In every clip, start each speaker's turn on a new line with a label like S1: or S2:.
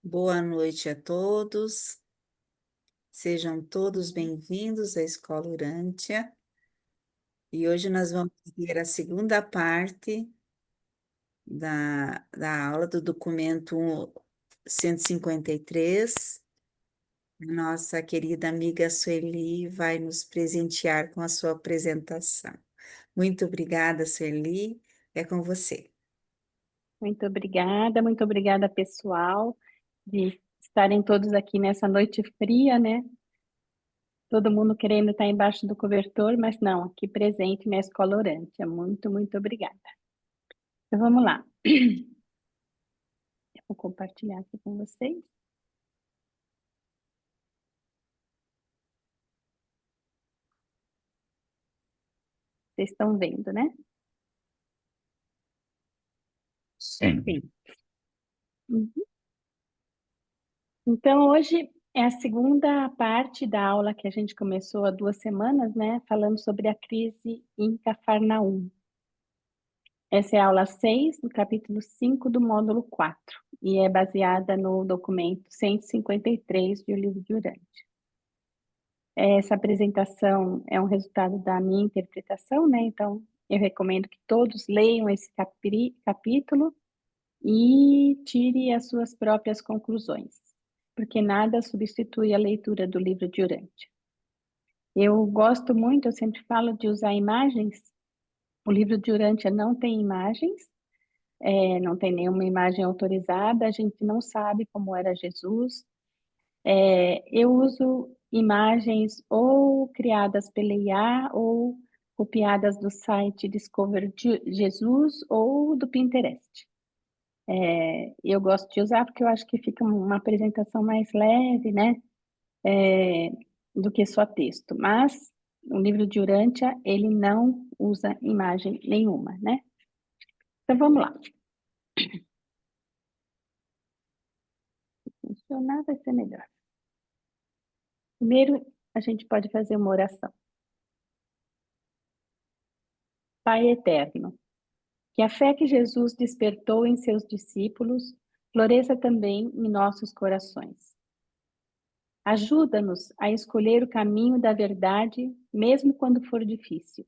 S1: Boa noite a todos, sejam todos bem-vindos à Escola Urântia. E hoje nós vamos ver a segunda parte da aula do documento 153. Nossa querida amiga Sueli vai nos presentear com a sua apresentação. Muito obrigada, Sueli, é com você.
S2: Muito obrigada, pessoal, de estarem todos aqui nessa noite fria, né? Todo mundo querendo estar embaixo do cobertor, mas não, aqui presente na Escola Orântia. Muito obrigada. Então vamos lá. Eu vou compartilhar aqui com vocês. Vocês estão vendo, né?
S1: Sim.
S2: Sim. Uhum. Então, hoje é a segunda parte da aula que a gente começou há 2 semanas, né? Falando sobre a crise em Cafarnaum. Essa é a aula 6, do capítulo 5 do módulo 4, e é baseada no documento 153 do livro de Urântia. Essa apresentação é um resultado da minha interpretação, né? Então, eu recomendo que todos leiam esse capítulo e tire as suas próprias conclusões, porque nada substitui a leitura do livro de Urântia. Eu gosto muito, eu sempre falo de usar imagens. O livro de Urântia não tem imagens, não tem nenhuma imagem autorizada, a gente não sabe como era Jesus. Eu uso imagens ou criadas pela IA ou copiadas do site Discover Jesus ou do Pinterest. Eu gosto de usar porque eu acho que fica uma apresentação mais leve, né? É, do que só texto. Mas o livro de Urântia, ele não usa imagem nenhuma, né? Então vamos lá. Se funcionar, vai ser melhor. Primeiro, a gente pode fazer uma oração. Pai eterno, que a fé que Jesus despertou em seus discípulos floresça também em nossos corações. Ajuda-nos a escolher o caminho da verdade, mesmo quando for difícil,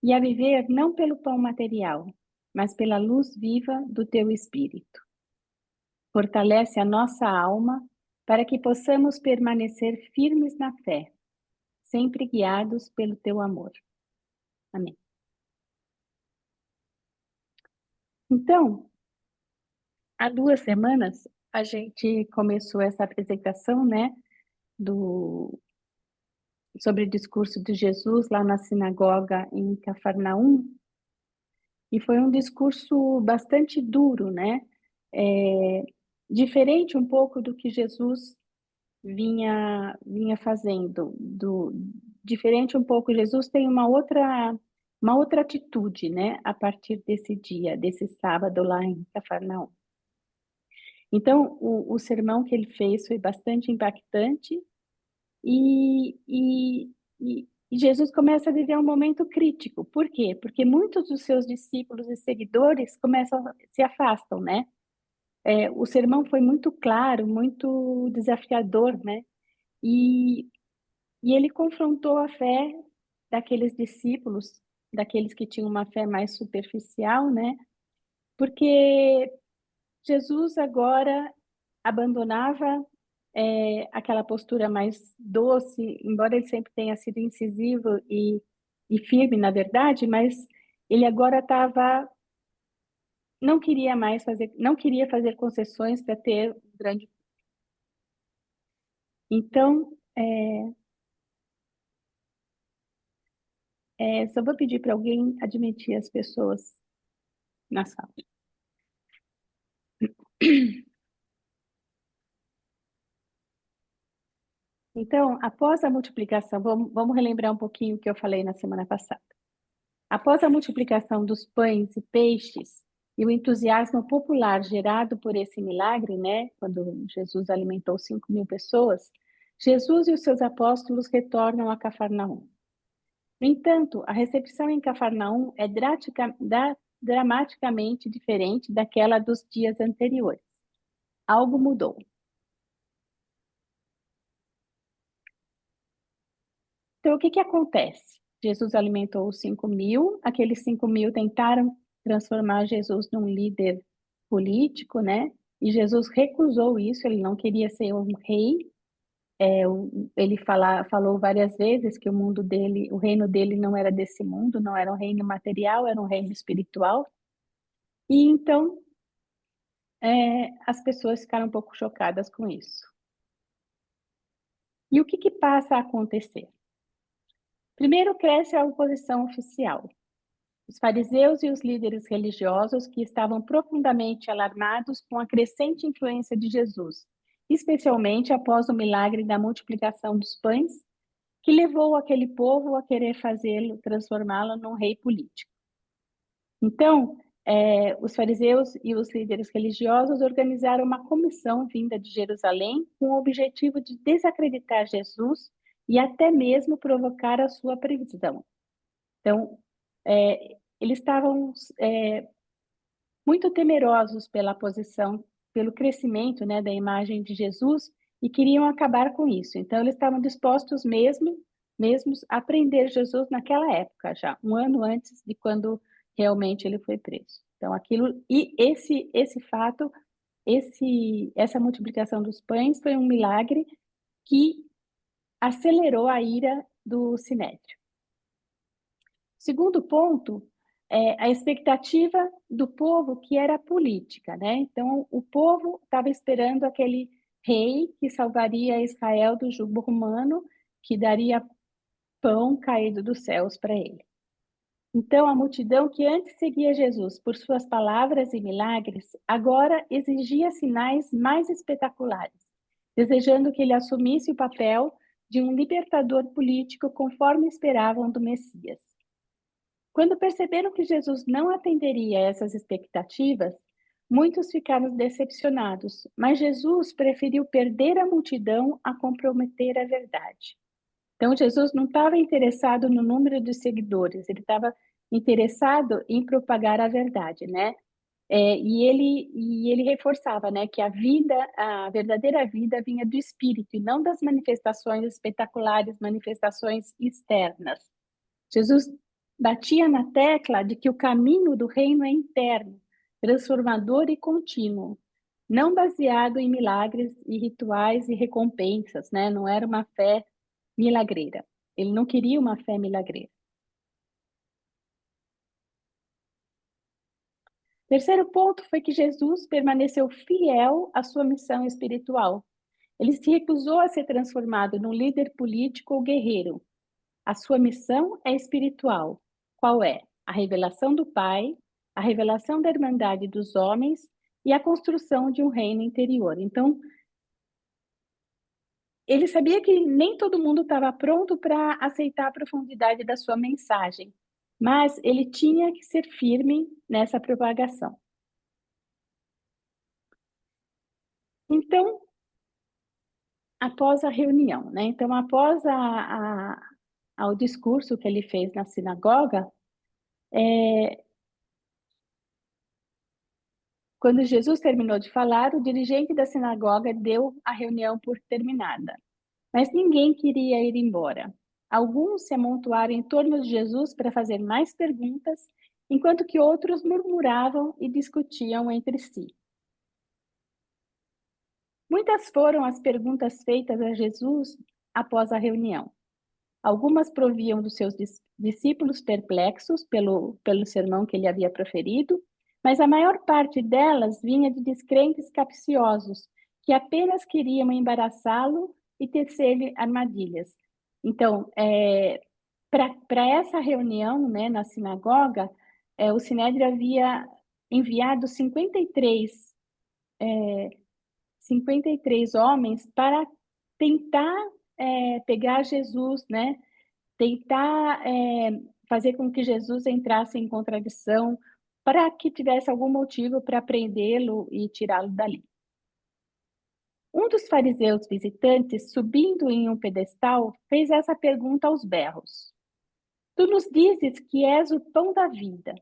S2: e a viver não pelo pão material, mas pela luz viva do teu Espírito. Fortalece a nossa alma para que possamos permanecer firmes na fé, sempre guiados pelo teu amor. Amém. Então, há 2 semanas a gente começou essa apresentação, né, do sobre o discurso de Jesus lá na sinagoga em Cafarnaum, e foi um discurso bastante duro, né? É, diferente um pouco do que Jesus vinha fazendo, diferente um pouco. Jesus tem uma outra atitude, né? A partir desse dia, desse sábado lá em Cafarnaum. Então, o sermão que ele fez foi bastante impactante e Jesus começa a viver um momento crítico. Por quê? Porque muitos dos seus discípulos e seguidores se afastam, né? O sermão foi muito claro, muito desafiador, né? E, e ele confrontou a fé daqueles discípulos, daqueles que tinham uma fé mais superficial, né? Porque Jesus agora abandonava aquela postura mais doce, embora ele sempre tenha sido incisivo e firme, na verdade, mas ele agora não queria fazer concessões para ter um grande. Então, só vou pedir para alguém admitir as pessoas na sala. Então, após a multiplicação, vamos relembrar um pouquinho o que eu falei na semana passada. Após a multiplicação dos pães e peixes e o entusiasmo popular gerado por esse milagre, né, quando Jesus alimentou 5.000 pessoas, Jesus e os seus apóstolos retornam a Cafarnaum. No entanto, a recepção em Cafarnaum é dramaticamente diferente daquela dos dias anteriores. algo mudou. Então, o que que acontece? Jesus alimentou os 5.000, aqueles 5.000 tentaram transformar Jesus num líder político, né? E Jesus recusou isso, ele não queria ser um rei. Ele falou várias vezes que o mundo dele, o reino dele não era desse mundo, não era um reino material, era um reino espiritual. E então, as pessoas ficaram um pouco chocadas com isso. E o que que passa a acontecer? Primeiro cresce a oposição oficial. Os fariseus e os líderes religiosos que estavam profundamente alarmados com a crescente influência de Jesus, especialmente após o milagre da multiplicação dos pães, que levou aquele povo a querer fazê-lo, transformá-lo num rei político. Então, os fariseus e os líderes religiosos organizaram uma comissão vinda de Jerusalém com o objetivo de desacreditar Jesus e até mesmo provocar a sua prisão. Então, eles estavam muito temerosos pela posição, pelo crescimento, né, da imagem de Jesus e queriam acabar com isso. Então, eles estavam dispostos mesmos a prender Jesus naquela época, já um ano antes de quando realmente ele foi preso. Então, aquilo e esse fato, essa multiplicação dos pães foi um milagre que acelerou a ira do Sinédrio. Segundo ponto, a expectativa do povo que era política, né? Então, o povo estava esperando aquele rei que salvaria Israel do jugo romano, que daria pão caído dos céus para ele. Então, a multidão que antes seguia Jesus por suas palavras e milagres, agora exigia sinais mais espetaculares, desejando que ele assumisse o papel de um libertador político conforme esperavam do Messias. Quando perceberam que Jesus não atenderia a essas expectativas, muitos ficaram decepcionados, mas Jesus preferiu perder a multidão a comprometer a verdade. Então, Jesus não estava interessado no número de seguidores, ele estava interessado em propagar a verdade, né? E ele reforçava, né, que a verdadeira vida vinha do Espírito e não das manifestações espetaculares, manifestações externas. Jesus batia na tecla de que o caminho do reino é interno, transformador e contínuo, não baseado em milagres e rituais e recompensas, né? Não era uma fé milagreira. Ele não queria uma fé milagreira. Terceiro ponto foi que Jesus permaneceu fiel à sua missão espiritual. Ele se recusou a ser transformado num líder político ou guerreiro. A sua missão é espiritual. Qual é? A revelação do Pai, a revelação da irmandade dos homens e a construção de um reino interior. Então, ele sabia que nem todo mundo estava pronto para aceitar a profundidade da sua mensagem, mas ele tinha que ser firme nessa propagação. Então, após a reunião, né? Então, após ao discurso que ele fez na sinagoga, quando Jesus terminou de falar, o dirigente da sinagoga deu a reunião por terminada. Mas ninguém queria ir embora. Alguns se amontoaram em torno de Jesus para fazer mais perguntas, enquanto que outros murmuravam e discutiam entre si. Muitas foram as perguntas feitas a Jesus após a reunião. Algumas proviam dos seus discípulos perplexos pelo sermão que ele havia proferido, mas a maior parte delas vinha de descrentes capciosos, que apenas queriam embaraçá-lo e tecer-lhe armadilhas. Então, para essa reunião, né, na sinagoga, o Sinédrio havia enviado 53 homens para tentar pegar Jesus, né? Tentar fazer com que Jesus entrasse em contradição, para que tivesse algum motivo para prendê-lo e tirá-lo dali. Um dos fariseus visitantes, subindo em um pedestal, fez essa pergunta aos berros: Tu nos dizes que és o pão da vida.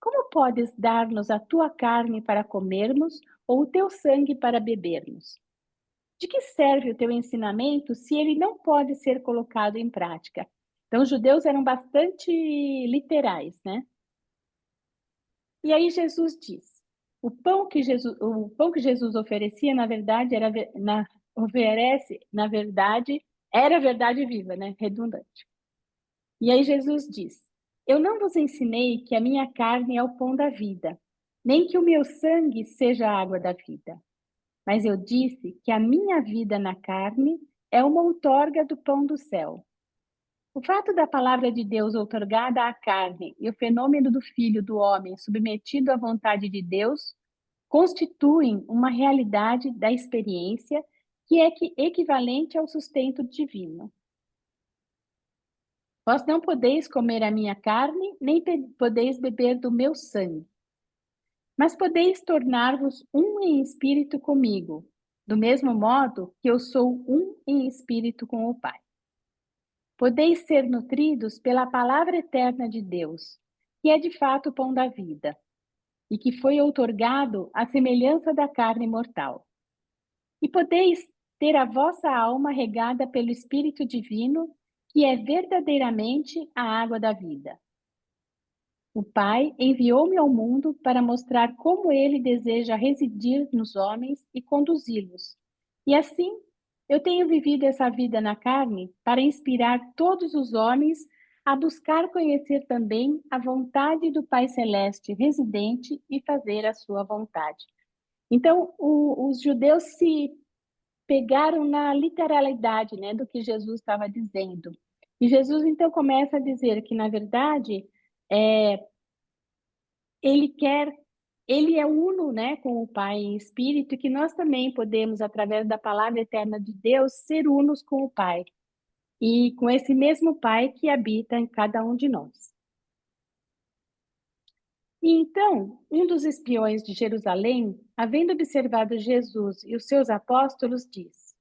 S2: como podes dar-nos a tua carne para comermos ou o teu sangue para bebermos? De que serve o teu ensinamento se ele não pode ser colocado em prática? Então, os judeus eram bastante literais, né? E aí Jesus diz: o pão que Jesus oferecia, na verdade, era a verdade viva, né? Redundante. E aí Jesus diz: Eu não vos ensinei que a minha carne é o pão da vida, nem que o meu sangue seja a água da vida. Mas eu disse que a minha vida na carne é uma outorga do pão do céu. O fato da palavra de Deus outorgada à carne e o fenômeno do Filho do Homem submetido à vontade de Deus constituem uma realidade da experiência que é equivalente ao sustento divino. Vós não podeis comer a minha carne, nem podeis beber do meu sangue. Mas podeis tornar-vos um em espírito comigo, do mesmo modo que eu sou um em espírito com o Pai. Podeis ser nutridos pela palavra eterna de Deus, que é de fato o pão da vida, e que foi outorgado à semelhança da carne mortal. E podeis ter a vossa alma regada pelo Espírito Divino, que é verdadeiramente a água da vida. O Pai enviou-me ao mundo para mostrar como ele deseja residir nos homens e conduzi-los. E assim, eu tenho vivido essa vida na carne para inspirar todos os homens a buscar conhecer também a vontade do Pai Celeste residente e fazer a sua vontade. Então, os judeus se pegaram na literalidade, né, do que Jesus estava dizendo. E Jesus então começa a dizer que, na verdade, ele quer, ele é uno, né, com o Pai em espírito, e que nós também podemos, através da palavra eterna de Deus, ser unos com o Pai. E com esse mesmo Pai que habita em cada um de nós. E então, um dos espiões de Jerusalém, havendo observado Jesus e os seus apóstolos, diz: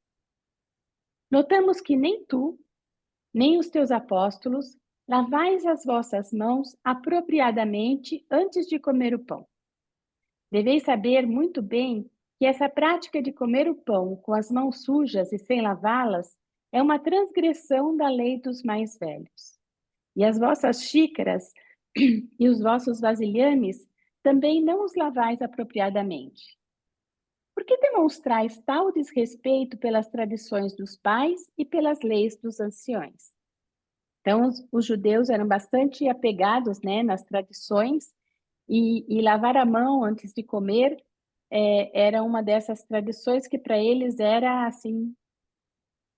S2: Notamos que nem tu, nem os teus apóstolos, lavais as vossas mãos apropriadamente antes de comer o pão. Deveis saber muito bem que essa prática de comer o pão com as mãos sujas e sem lavá-las é uma transgressão da lei dos mais velhos. E as vossas xícaras e os vossos vasilhames também não os lavais apropriadamente. Por que demonstrais tal desrespeito pelas tradições dos pais e pelas leis dos anciões? Então, os judeus eram bastante apegados, né, nas tradições, e lavar a mão antes de comer era uma dessas tradições que para eles era assim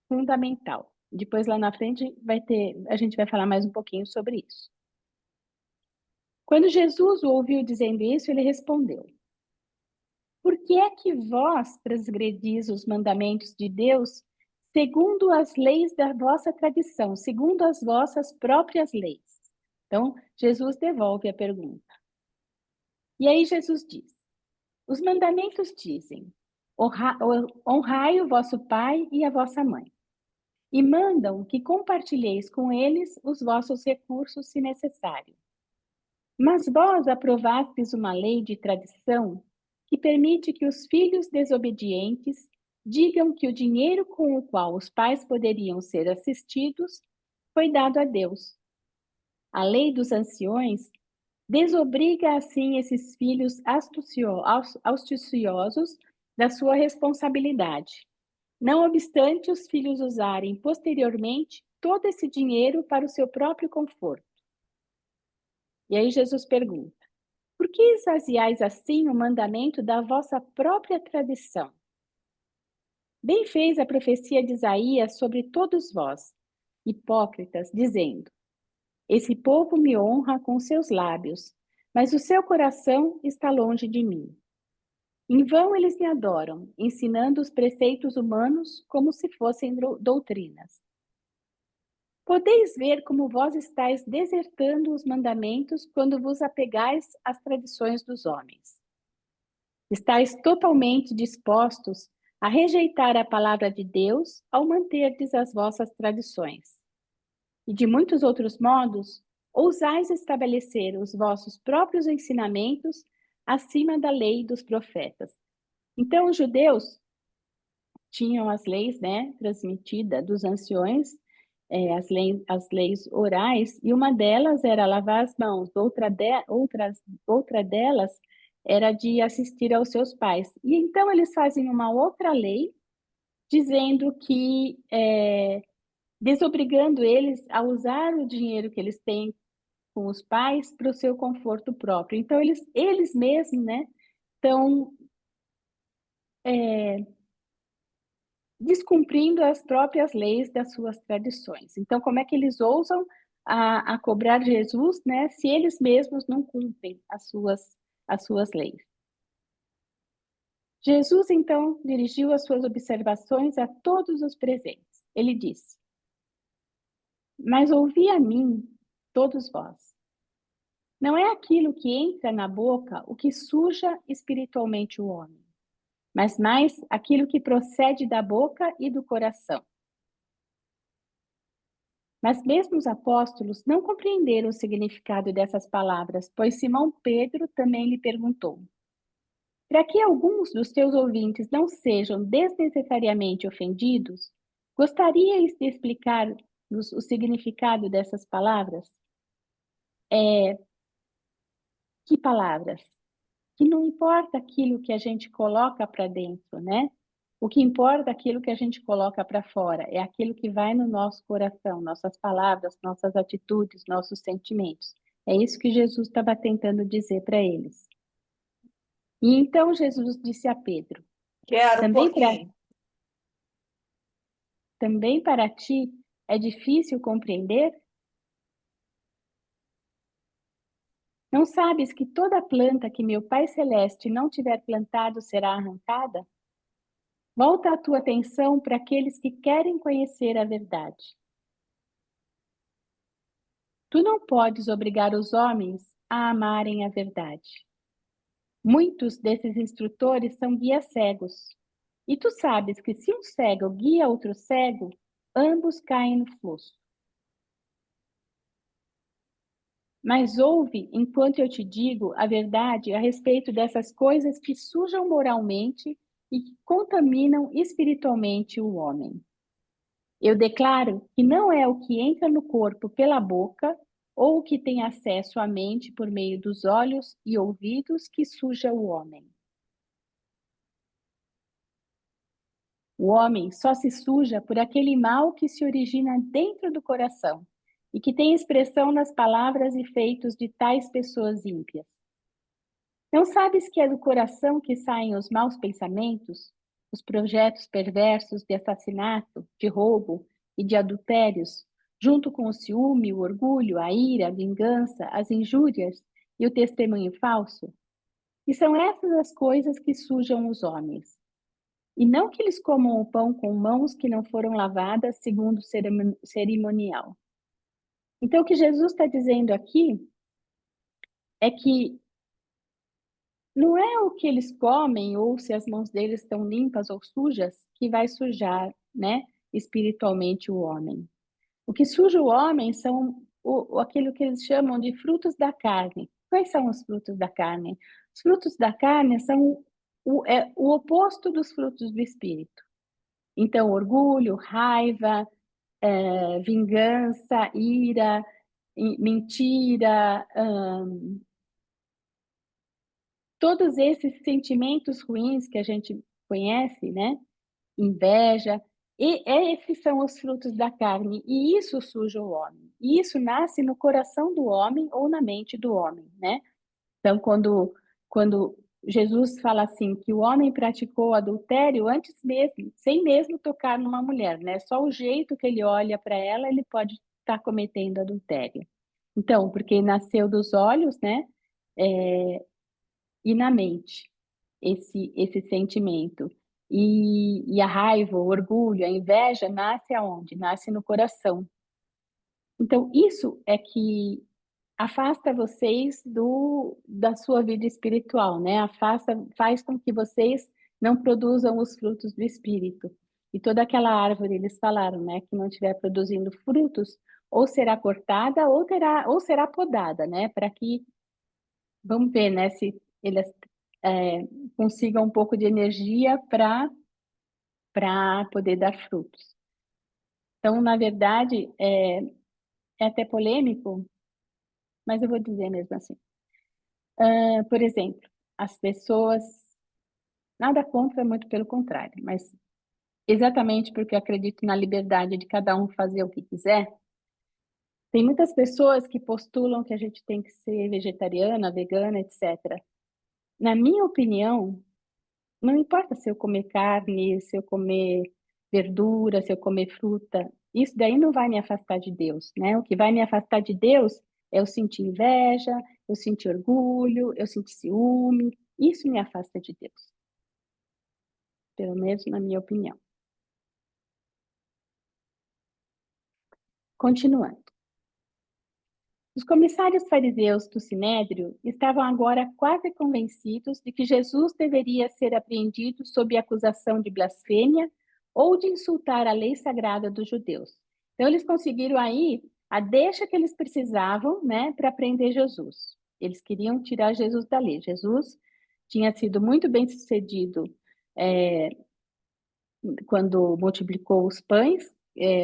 S2: fundamental. Depois lá na frente a gente vai falar mais um pouquinho sobre isso. Quando Jesus o ouviu dizendo isso, ele respondeu: Por que é que vós transgredis os mandamentos de Deus segundo as leis da vossa tradição, segundo as vossas próprias leis? Então, Jesus devolve a pergunta. E aí Jesus diz: Os mandamentos dizem: honrai o vosso pai e a vossa mãe. E mandam que compartilheis com eles os vossos recursos, se necessário. Mas vós aprovastes uma lei de tradição que permite que os filhos desobedientes digam que o dinheiro com o qual os pais poderiam ser assistidos foi dado a Deus. A lei dos anciões desobriga assim esses filhos astuciosos da sua responsabilidade, não obstante os filhos usarem posteriormente todo esse dinheiro para o seu próprio conforto. E aí Jesus pergunta: Por que esvaziais assim o mandamento da vossa própria tradição? Bem fez a profecia de Isaías sobre todos vós, hipócritas, dizendo: Esse povo me honra com seus lábios, mas o seu coração está longe de mim. Em vão eles me adoram, ensinando os preceitos humanos como se fossem doutrinas. Podeis ver como vós estáis desertando os mandamentos quando vos apegais às tradições dos homens. Estáis totalmente dispostos a rejeitar a palavra de Deus ao manterdes as vossas tradições. E de muitos outros modos, ousais estabelecer os vossos próprios ensinamentos acima da lei dos profetas. Então, os judeus tinham as leis, né, transmitidas dos anciões, as leis orais, e uma delas era lavar as mãos, outra delas era de assistir aos seus pais. E então eles fazem uma outra lei, dizendo que, desobrigando eles a usar o dinheiro que eles têm com os pais para o seu conforto próprio. Então, eles mesmos, né, estão descumprindo as próprias leis das suas tradições. Então, como é que eles ousam a cobrar Jesus, né, se eles mesmos não cumprem as suas leis? Jesus, então, dirigiu as suas observações a todos os presentes. Ele disse: Mas ouvi a mim, todos vós. Não é aquilo que entra na boca o que suja espiritualmente o homem, mas mais aquilo que procede da boca e do coração. Mas mesmo os apóstolos não compreenderam o significado dessas palavras, pois Simão Pedro também lhe perguntou: Para que alguns dos teus ouvintes não sejam desnecessariamente ofendidos, gostarias de explicar-nos o significado dessas palavras? Que palavras? Que não importa aquilo que a gente coloca para dentro, né? O que importa é aquilo que a gente coloca para fora, é aquilo que vai no nosso coração, nossas palavras, nossas atitudes, nossos sentimentos. É isso que Jesus estava tentando dizer para eles. E então Jesus disse a Pedro:
S3: Quero um
S2: também
S3: pouquinho.
S2: também para ti é difícil compreender? Não sabes que toda planta que meu Pai Celeste não tiver plantado será arrancada? Volta a tua atenção para aqueles que querem conhecer a verdade. Tu não podes obrigar os homens a amarem a verdade. Muitos desses instrutores são guias cegos. E tu sabes que se um cego guia outro cego, ambos caem no fluxo. Mas ouve, enquanto eu te digo a verdade a respeito dessas coisas que sujam moralmente e que contaminam espiritualmente o homem. Eu declaro que não é o que entra no corpo pela boca ou o que tem acesso à mente por meio dos olhos e ouvidos que suja o homem. O homem só se suja por aquele mal que se origina dentro do coração e que tem expressão nas palavras e feitos de tais pessoas ímpias. Não sabes que é do coração que saem os maus pensamentos, os projetos perversos de assassinato, de roubo e de adultérios, junto com o ciúme, o orgulho, a ira, a vingança, as injúrias e o testemunho falso? E são essas as coisas que sujam os homens. E não que eles comam o pão com mãos que não foram lavadas segundo o cerimonial. Então, o que Jesus está dizendo aqui é que não é o que eles comem ou se as mãos deles estão limpas ou sujas que vai sujar, né, espiritualmente o homem. O que suja o homem são aquilo que eles chamam de frutos da carne. Quais são os frutos da carne? Os frutos da carne são o oposto dos frutos do espírito. Então, orgulho, raiva, vingança, ira, mentira, todos esses sentimentos ruins que a gente conhece, né? Inveja, e esses são os frutos da carne, e isso suja o homem. E isso nasce no coração do homem ou na mente do homem, né? Então, quando Jesus fala assim, que o homem praticou adultério antes mesmo, sem mesmo tocar numa mulher, né? Só o jeito que ele olha para ela, ele pode estar cometendo adultério. Então, porque nasceu dos olhos, né? E na mente, esse sentimento. E a raiva, o orgulho, a inveja nasce aonde? Nasce no coração. Então, isso é que afasta vocês da sua vida espiritual, né? Faz com que vocês não produzam os frutos do espírito. E toda aquela árvore, eles falaram, né, que não estiver produzindo frutos, ou será cortada ou será podada, né? Para que, vamos ver, né, se eles consigam um pouco de energia para poder dar frutos. Então, na verdade, é até polêmico, mas eu vou dizer mesmo assim. Por exemplo, as pessoas, nada contra, muito pelo contrário, mas exatamente porque eu acredito na liberdade de cada um fazer o que quiser, tem muitas pessoas que postulam que a gente tem que ser vegetariana, vegana, etc. Na minha opinião, não importa se eu comer carne, se eu comer verdura, se eu comer fruta, isso daí não vai me afastar de Deus, né? O que vai me afastar de Deus é eu sentir inveja, eu sentir orgulho, eu sentir ciúme, isso me afasta de Deus, pelo menos na minha opinião. Continuando. Os comissários fariseus do Sinédrio estavam agora quase convencidos de que Jesus deveria ser apreendido sob acusação de blasfêmia ou de insultar a lei sagrada dos judeus. Então, eles conseguiram aí a deixa que eles precisavam, né, para prender Jesus. Eles queriam tirar Jesus da lei. Jesus tinha sido muito bem sucedido quando multiplicou os pães,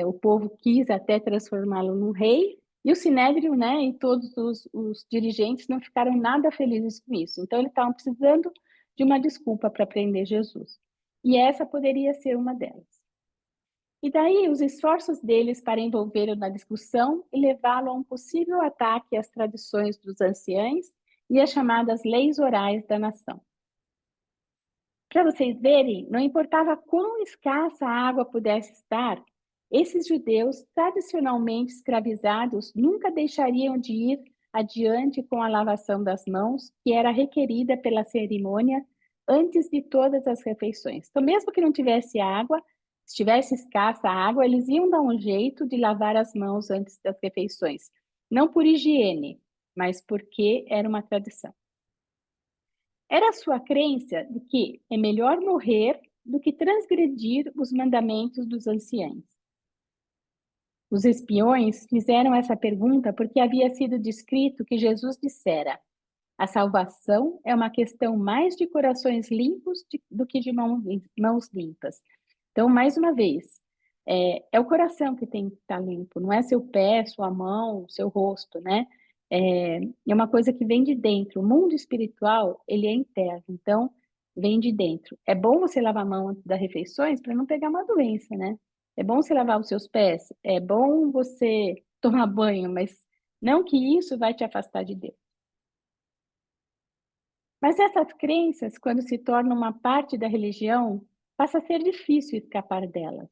S2: o povo quis até transformá-lo num rei, e o Sinédrio, né, e todos os dirigentes não ficaram nada felizes com isso. Então, eles estavam precisando de uma desculpa para prender Jesus. E essa poderia ser uma delas. E daí, os esforços deles para envolvê-lo na discussão e levá-lo a um possível ataque às tradições dos anciãos e às chamadas leis orais da nação. Para vocês verem, não importava quão escassa a água pudesse estar, esses judeus tradicionalmente escravizados nunca deixariam de ir adiante com a lavação das mãos, que era requerida pela cerimônia antes de todas as refeições. Então, mesmo que não tivesse água, se tivesse escassa água, eles iam dar um jeito de lavar as mãos antes das refeições. Não por higiene, mas porque era uma tradição. Era a sua crença de que é melhor morrer do que transgredir os mandamentos dos anciãos. Os espiões fizeram essa pergunta porque havia sido descrito que Jesus dissera: a salvação é uma questão mais de corações limpos do que de mãos limpas. Então, mais uma vez, é o coração que tem que estar limpo, não é seu pé, sua mão, seu rosto, né? É uma coisa que vem de dentro. O mundo espiritual, ele é interno, então vem de dentro. É bom você lavar a mão antes das refeições para não pegar uma doença, né? É bom você lavar os seus pés, é bom você tomar banho, mas não que isso vai te afastar de Deus. Mas essas crenças, quando se tornam uma parte da religião, passa a ser difícil escapar delas.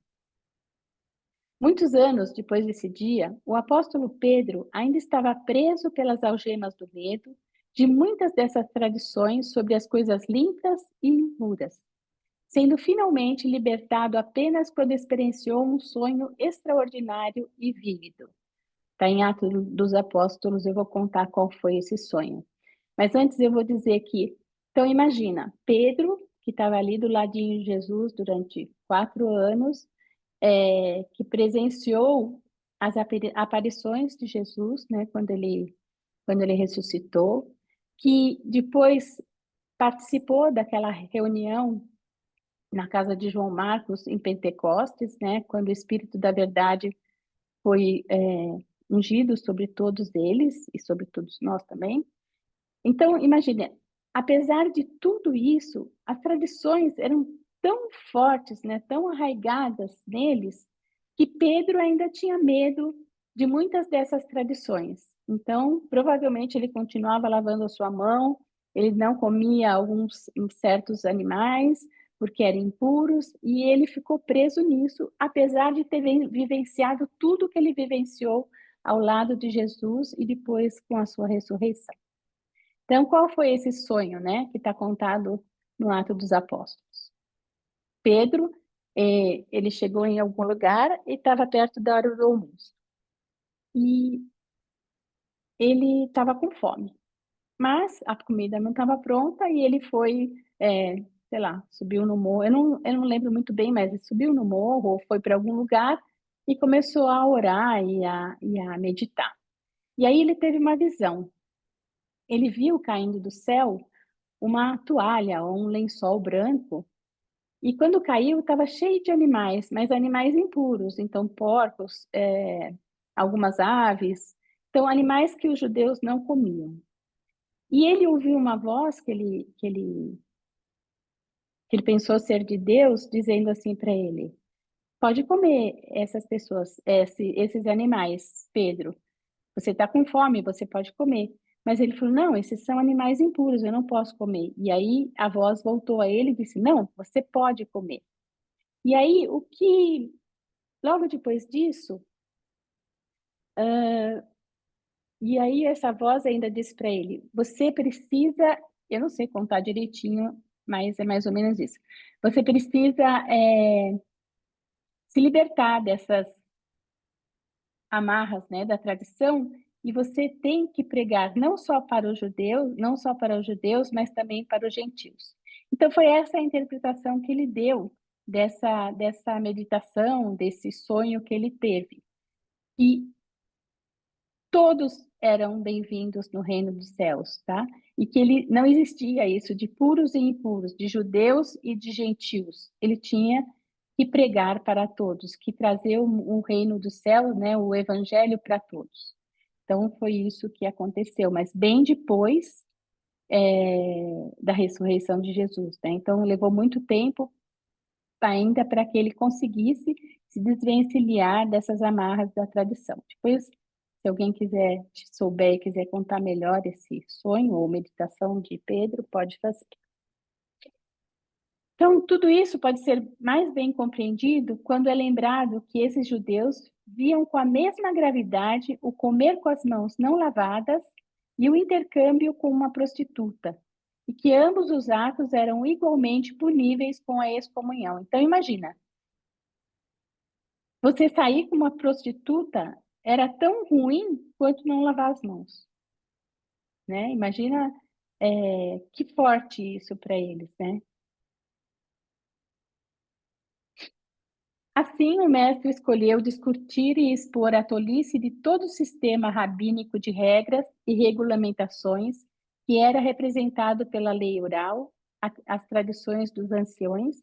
S2: Muitos anos depois desse dia, o apóstolo Pedro ainda estava preso pelas algemas do medo de muitas dessas tradições sobre as coisas limpas e impuras, sendo finalmente libertado apenas quando experienciou um sonho extraordinário e vívido. Está em Atos dos Apóstolos, eu vou contar qual foi esse sonho. Mas antes eu vou dizer que, então imagina, Pedro, que estava ali do ladinho de Jesus durante 4 anos, que presenciou as aparições de Jesus, né, quando ele ressuscitou, que depois participou daquela reunião na casa de João Marcos em Pentecostes, né, quando o Espírito da Verdade foi ungido sobre todos eles e sobre todos nós também. Então, imagine, apesar de tudo isso, as tradições eram tão fortes, né, tão arraigadas neles, que Pedro ainda tinha medo de muitas dessas tradições. Então, provavelmente ele continuava lavando a sua mão, ele não comia alguns certos animais, porque eram impuros, e ele ficou preso nisso, apesar de ter vivenciado tudo que ele vivenciou ao lado de Jesus e depois com a sua ressurreição. Então, qual foi esse sonho, né, que está contado no Atos dos Apóstolos? Pedro, ele chegou em algum lugar e estava perto da hora do almoço. E ele estava com fome, mas a comida não estava pronta e ele foi, sei lá, subiu no morro. Eu não lembro muito bem, mas ele subiu no morro ou foi para algum lugar e começou a orar e a meditar. E aí ele teve uma visão. Ele viu caindo do céu uma toalha ou um lençol branco, e quando caiu estava cheio de animais, mas animais impuros, então porcos, algumas aves, então animais que os judeus não comiam. E ele ouviu uma voz que ele pensou ser de Deus, dizendo assim para ele: pode comer essas pessoas, esses animais, Pedro. Você está com fome, você pode comer. Mas ele falou: não, esses são animais impuros, eu não posso comer. E aí a voz voltou a ele e disse: não, você pode comer. E aí, logo depois disso, e aí essa voz ainda disse para ele: você precisa, eu não sei contar direitinho, mas é mais ou menos isso. Você precisa se libertar dessas amarras, né, da tradição, e você tem que pregar não só para os judeus, não só para os judeus, mas também para os gentios. Então foi essa a interpretação que ele deu dessa meditação, desse sonho que ele teve. E todos eram bem-vindos no reino dos céus, tá? E que ele não existia isso de puros e impuros, de judeus e de gentios. Ele tinha que pregar para todos, que trazer o reino dos céus, né, o evangelho para todos. Então foi isso que aconteceu, mas bem depois da ressurreição de Jesus, né? Então levou muito tempo ainda para que ele conseguisse se desvencilhar dessas amarras da tradição. Depois, se alguém quiser, souber e quiser contar melhor esse sonho ou meditação de Pedro, pode fazer. Então, tudo isso pode ser mais bem compreendido quando é lembrado que esses judeus viam com a mesma gravidade o comer com as mãos não lavadas e o intercâmbio com uma prostituta, e que ambos os atos eram igualmente puníveis com a excomunhão. Então, imagina, você sair com uma prostituta era tão ruim quanto não lavar as mãos, né? Imagina que forte isso para eles, né? Assim, o mestre escolheu discutir e expor a tolice de todo o sistema rabínico de regras e regulamentações que era representado pela lei oral, as tradições dos anciões,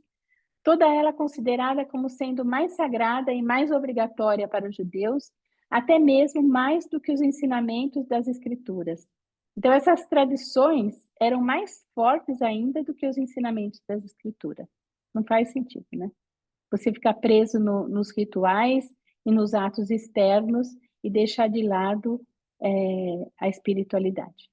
S2: toda ela considerada como sendo mais sagrada e mais obrigatória para os judeus, até mesmo mais do que os ensinamentos das escrituras. Então, essas tradições eram mais fortes ainda do que os ensinamentos das escrituras. Não faz sentido, né? Você ficar preso nos rituais e nos atos externos e deixar de lado a espiritualidade.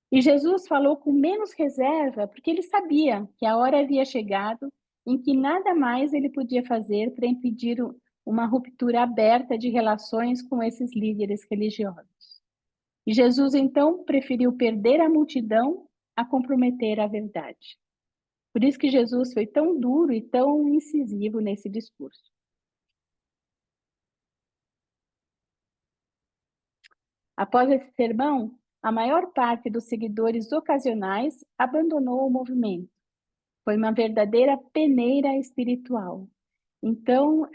S2: E Jesus falou com menos reserva, porque ele sabia que a hora havia chegado em que nada mais ele podia fazer para impedir uma ruptura aberta de relações com esses líderes religiosos. E Jesus, então, preferiu perder a multidão a comprometer a verdade. Por isso que Jesus foi tão duro e tão incisivo nesse discurso. Após esse sermão, a maior parte dos seguidores ocasionais abandonou o movimento. Foi uma verdadeira peneira espiritual. Então,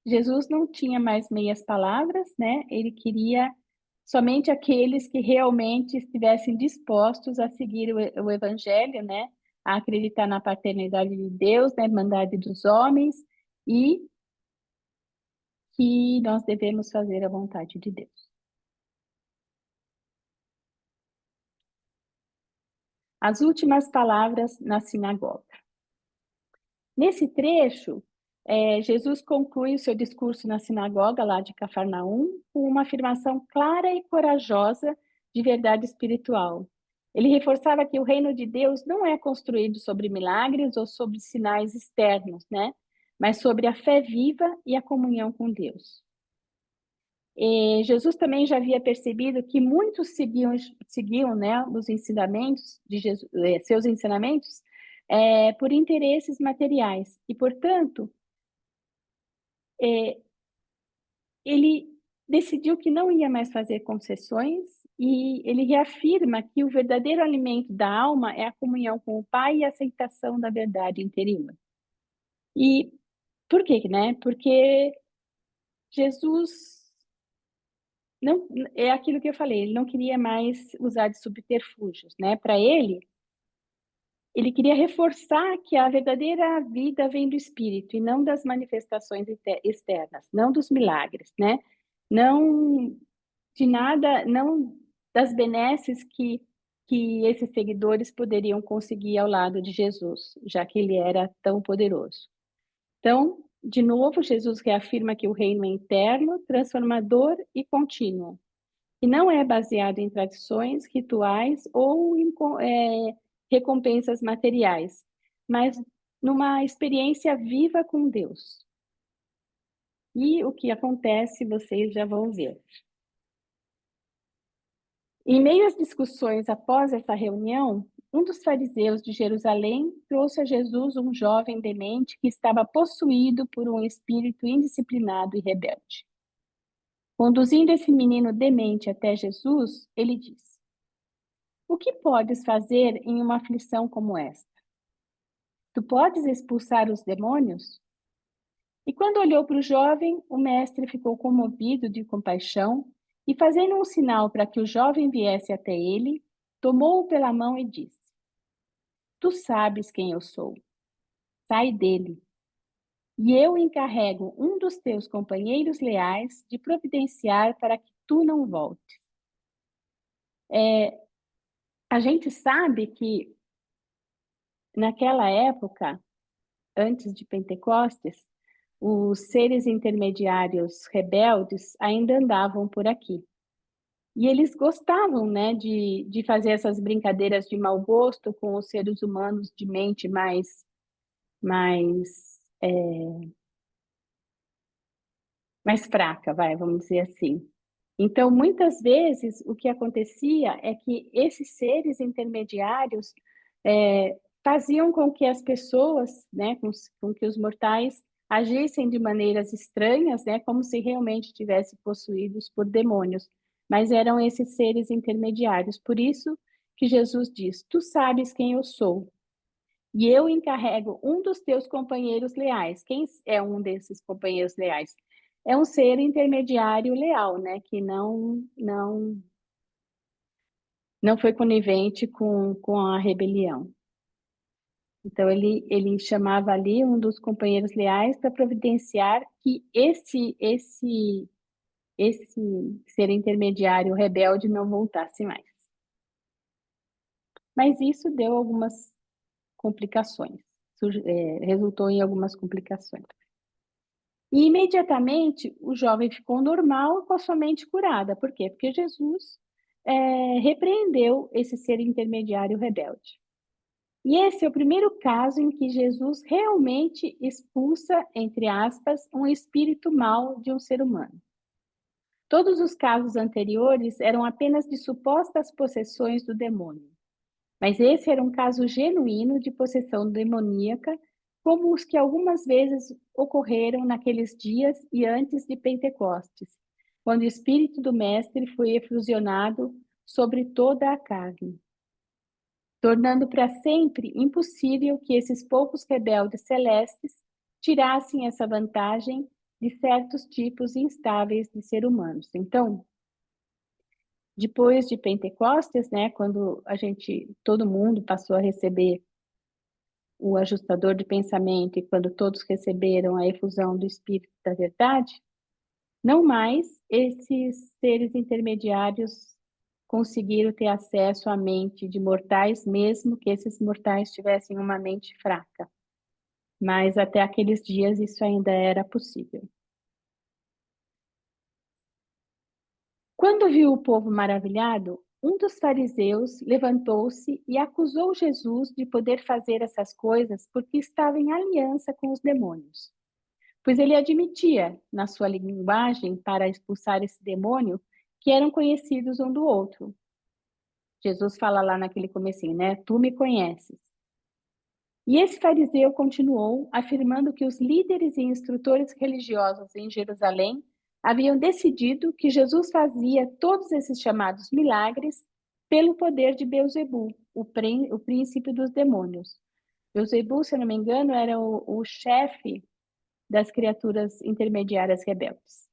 S2: Jesus não tinha mais meias palavras, né? Ele queria somente aqueles que realmente estivessem dispostos a seguir o evangelho, né? A acreditar na paternidade de Deus, na irmandade dos homens e que nós devemos fazer a vontade de Deus. As últimas palavras na sinagoga. Nesse trecho, Jesus conclui o seu discurso na sinagoga lá de Cafarnaum com uma afirmação clara e corajosa de verdade espiritual. Ele reforçava que o reino de Deus não é construído sobre milagres ou sobre sinais externos, né? Mas sobre a fé viva e a comunhão com Deus. E Jesus também já havia percebido que muitos seguiam, né, os ensinamentos de Jesus, seus ensinamentos, por interesses materiais. E, portanto, ele decidiu que não ia mais fazer concessões e ele reafirma que o verdadeiro alimento da alma é a comunhão com o Pai e a aceitação da verdade interior. E por quê, né? Porque Jesus não é aquilo que eu falei, ele não queria mais usar de subterfúgios, né? Para ele queria reforçar que a verdadeira vida vem do Espírito e não das manifestações externas, não dos milagres, né? Não de nada, não das benesses que esses seguidores poderiam conseguir ao lado de Jesus, já que ele era tão poderoso. Então, de novo, Jesus reafirma que o reino é interno, transformador e contínuo, e não é baseado em tradições, rituais ou em recompensas materiais, mas numa experiência viva com Deus. E o que acontece, vocês já vão ver. Em meio às discussões após essa reunião, um dos fariseus de Jerusalém trouxe a Jesus um jovem demente que estava possuído por um espírito indisciplinado e rebelde. Conduzindo esse menino demente até Jesus, ele disse: O que podes fazer em uma aflição como esta? Tu podes expulsar os demônios? E quando olhou para o jovem, o mestre ficou comovido de compaixão e, fazendo um sinal para que o jovem viesse até ele, tomou-o pela mão e disse: Tu sabes quem eu sou. Sai dele. E eu encarrego um dos teus companheiros leais de providenciar para que tu não voltes. A gente sabe que naquela época, antes de Pentecostes, os seres intermediários rebeldes ainda andavam por aqui. E eles gostavam, né, de fazer essas brincadeiras de mau gosto com os seres humanos de mente mais, mais fraca, vamos dizer assim. Então, muitas vezes, o que acontecia é que esses seres intermediários faziam com que as pessoas, né, com que os mortais agissem de maneiras estranhas, né, como se realmente estivessem possuídos por demônios. Mas eram esses seres intermediários. Por isso que Jesus diz: Tu sabes quem eu sou, e eu encarrego um dos teus companheiros leais. Quem é um desses companheiros leais? É um ser intermediário leal, né, que não foi conivente com a rebelião. Então, ele chamava ali um dos companheiros leais para providenciar que esse ser intermediário rebelde não voltasse mais. Mas isso deu algumas complicações, resultou em algumas complicações. E imediatamente o jovem ficou normal com a sua mente curada. Por quê? Porque Jesus repreendeu esse ser intermediário rebelde. E esse é o primeiro caso em que Jesus realmente expulsa, entre aspas, um espírito mau de um ser humano. Todos os casos anteriores eram apenas de supostas possessões do demônio. Mas esse era um caso genuíno de possessão demoníaca, como os que algumas vezes ocorreram naqueles dias e antes de Pentecostes, quando o Espírito do Mestre foi efusionado sobre toda a carne, tornando para sempre impossível que esses poucos rebeldes celestes tirassem essa vantagem de certos tipos instáveis de ser humanos. Então, depois de Pentecostes, né, quando todo mundo passou a receber o ajustador de pensamento e quando todos receberam a efusão do Espírito da Verdade, não mais esses seres intermediários conseguiram ter acesso à mente de mortais, mesmo que esses mortais tivessem uma mente fraca. Mas até aqueles dias isso ainda era possível. Quando viu o povo maravilhado, um dos fariseus levantou-se e acusou Jesus de poder fazer essas coisas porque estava em aliança com os demônios. Pois ele admitia, na sua linguagem, para expulsar esse demônio, que eram conhecidos um do outro. Jesus fala lá naquele comecinho, né? Tu me conheces. E esse fariseu continuou, afirmando que os líderes e instrutores religiosos em Jerusalém haviam decidido que Jesus fazia todos esses chamados milagres pelo poder de Beelzebul, o príncipe dos demônios. Beelzebul, se eu não me engano, era o chefe das criaturas intermediárias rebeldes.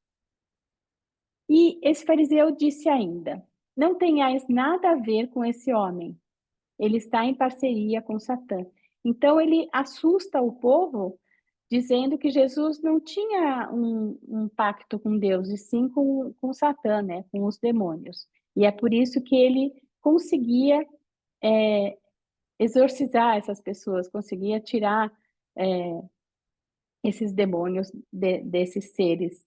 S2: E esse fariseu disse ainda: não tenhais nada a ver com esse homem, ele está em parceria com Satã. Então ele assusta o povo, dizendo que Jesus não tinha um pacto com Deus, e sim com Satã, né, com os demônios. E é por isso que ele conseguia exorcizar essas pessoas, conseguia tirar esses demônios desses seres,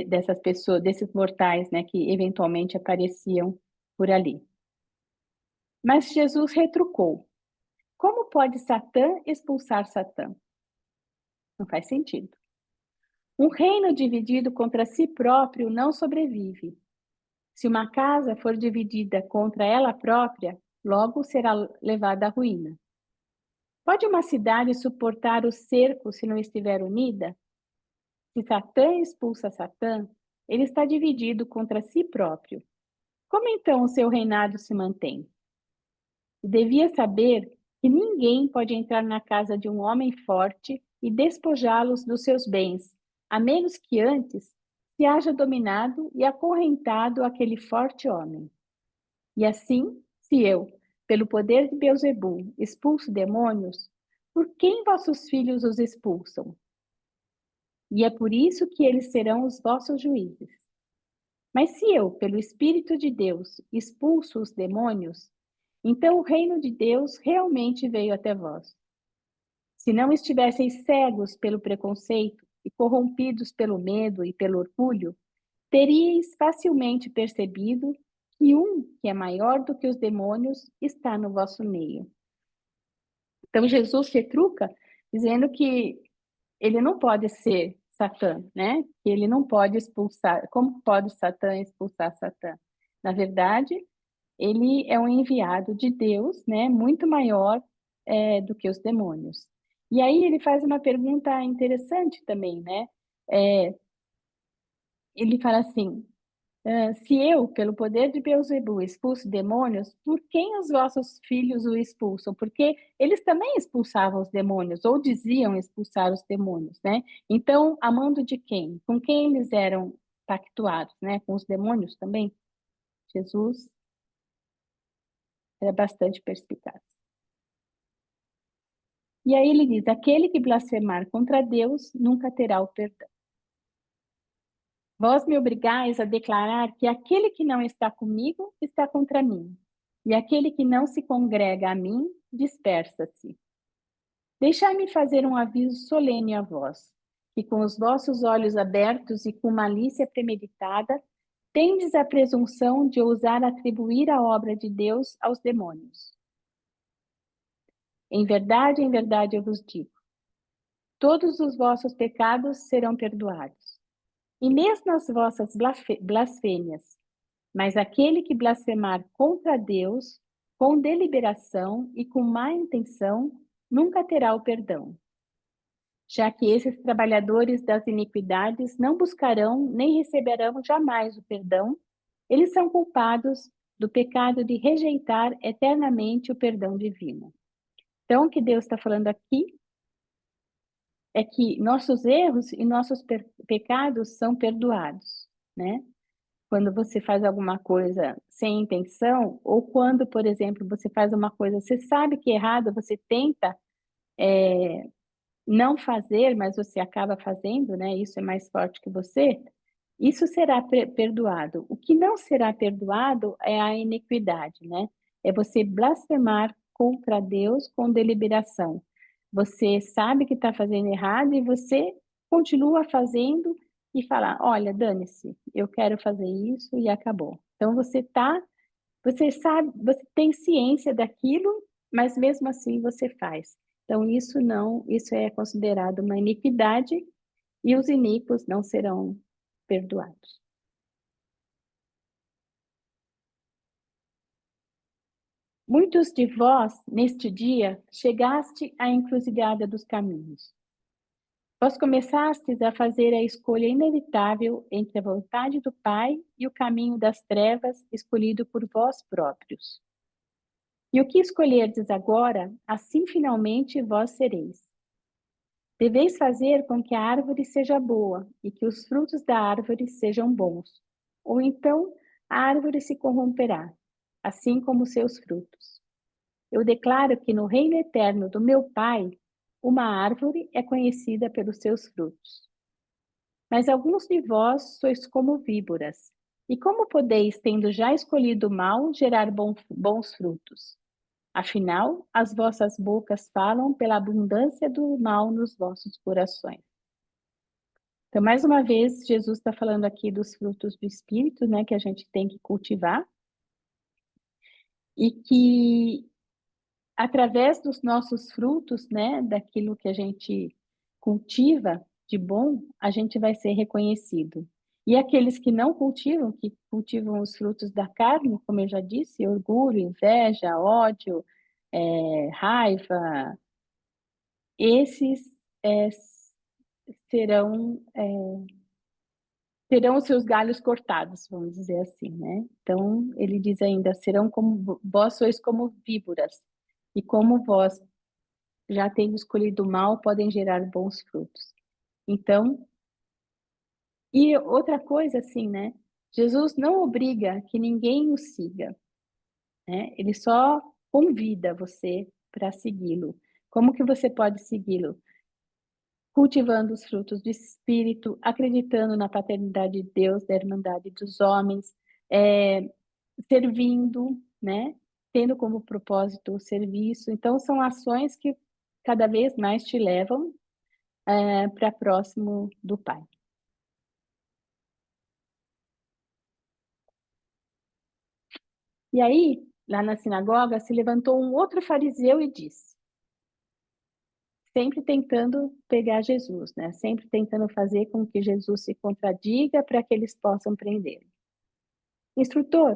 S2: dessas pessoas, desses mortais, né, que eventualmente apareciam por ali. Mas Jesus retrucou: como pode Satã expulsar Satã? Não faz sentido. Um reino dividido contra si próprio não sobrevive. Se uma casa for dividida contra ela própria, logo será levada à ruína. Pode uma cidade suportar o cerco se não estiver unida? Se Satã expulsa Satã, ele está dividido contra si próprio. Como então o seu reinado se mantém? Devia saber que ninguém pode entrar na casa de um homem forte e despojá-los dos seus bens, a menos que antes se haja dominado e acorrentado aquele forte homem. E assim, se eu, pelo poder de Beelzebul, expulso demônios, por quem vossos filhos os expulsam? E é por isso que eles serão os vossos juízes. Mas se eu, pelo Espírito de Deus, expulso os demônios, então o reino de Deus realmente veio até vós. Se não estivesseis cegos pelo preconceito e corrompidos pelo medo e pelo orgulho, teríeis facilmente percebido que um que é maior do que os demônios está no vosso meio. Então Jesus retruca dizendo que ele não pode ser Satã, né? Que ele não pode expulsar. Como pode Satã expulsar Satã? Na verdade, ele é um enviado de Deus, né? Muito maior do que os demônios. E aí ele faz uma pergunta interessante também, né? É, ele fala assim: se eu, pelo poder de Beelzebul, expulso demônios, por quem os vossos filhos o expulsam? Porque eles também expulsavam os demônios, ou diziam expulsar os demônios, né? Então, amando de quem? Com quem eles eram pactuados, né? Com os demônios também? Jesus era bastante perspicaz. E aí ele diz: aquele que blasfemar contra Deus nunca terá o perdão. Vós me obrigais a declarar que aquele que não está comigo está contra mim, e aquele que não se congrega a mim dispersa-se. Deixai-me fazer um aviso solene a vós, que com os vossos olhos abertos e com malícia premeditada, tendes a presunção de ousar atribuir a obra de Deus aos demônios. Em verdade eu vos digo, todos os vossos pecados serão perdoados, e mesmo as vossas blasfêmias. Mas aquele que blasfemar contra Deus, com deliberação e com má intenção, nunca terá o perdão. Já que esses trabalhadores das iniquidades não buscarão nem receberão jamais o perdão, eles são culpados do pecado de rejeitar eternamente o perdão divino. Então, o que Deus está falando aqui é que nossos erros e nossos pecados são perdoados, né? Quando você faz alguma coisa sem intenção, ou quando, por exemplo, você faz uma coisa, você sabe que é errado, você tenta não fazer, mas você acaba fazendo, né? Isso é mais forte que você. Isso será perdoado. O que não será perdoado é a iniquidade, né? É você blasfemar contra Deus com deliberação. Você sabe que está fazendo errado e você continua fazendo e falar, olha, dane-se, eu quero fazer isso e acabou. Então você sabe, você tem ciência daquilo, mas mesmo assim você faz. Então isso não, isso é considerado uma iniquidade e os iníquos não serão perdoados. Muitos de vós, neste dia, chegaste à encruzilhada dos caminhos. Vós começastes a fazer a escolha inevitável entre a vontade do Pai e o caminho das trevas escolhido por vós próprios. E o que escolherdes agora, assim finalmente vós sereis. Deveis fazer com que a árvore seja boa e que os frutos da árvore sejam bons, ou então a árvore se corromperá, assim como seus frutos. Eu declaro que no reino eterno do meu Pai, uma árvore é conhecida pelos seus frutos. Mas alguns de vós sois como víboras. E como podeis, tendo já escolhido o mal, gerar bons frutos? Afinal, as vossas bocas falam pela abundância do mal nos vossos corações. Então, mais uma vez, Jesus está falando aqui dos frutos do Espírito, né, que a gente tem que cultivar, e que através dos nossos frutos, né, daquilo que a gente cultiva de bom, a gente vai ser reconhecido. E aqueles que não cultivam, que cultivam os frutos da carne, como eu já disse, orgulho, inveja, ódio, raiva, esses é, serão terão os seus galhos cortados, vamos dizer assim, né? Então, ele diz ainda, serão como vós sois como víboras, e como vós já tendo escolhido o mal, podem gerar bons frutos. Então, e outra coisa assim, né? Jesus não obriga que ninguém o siga, né? Ele só convida você para segui-lo. Como que você pode segui-lo? Cultivando os frutos do Espírito, acreditando na paternidade de Deus, da irmandade dos homens, é, servindo, né? Tendo como propósito o serviço. Então, são ações que cada vez mais te levam para próximo do Pai. E aí, lá na sinagoga, se levantou um outro fariseu e disse, sempre tentando pegar Jesus, né? Sempre tentando fazer com que Jesus se contradiga para que eles possam prendê-lo. Instrutor,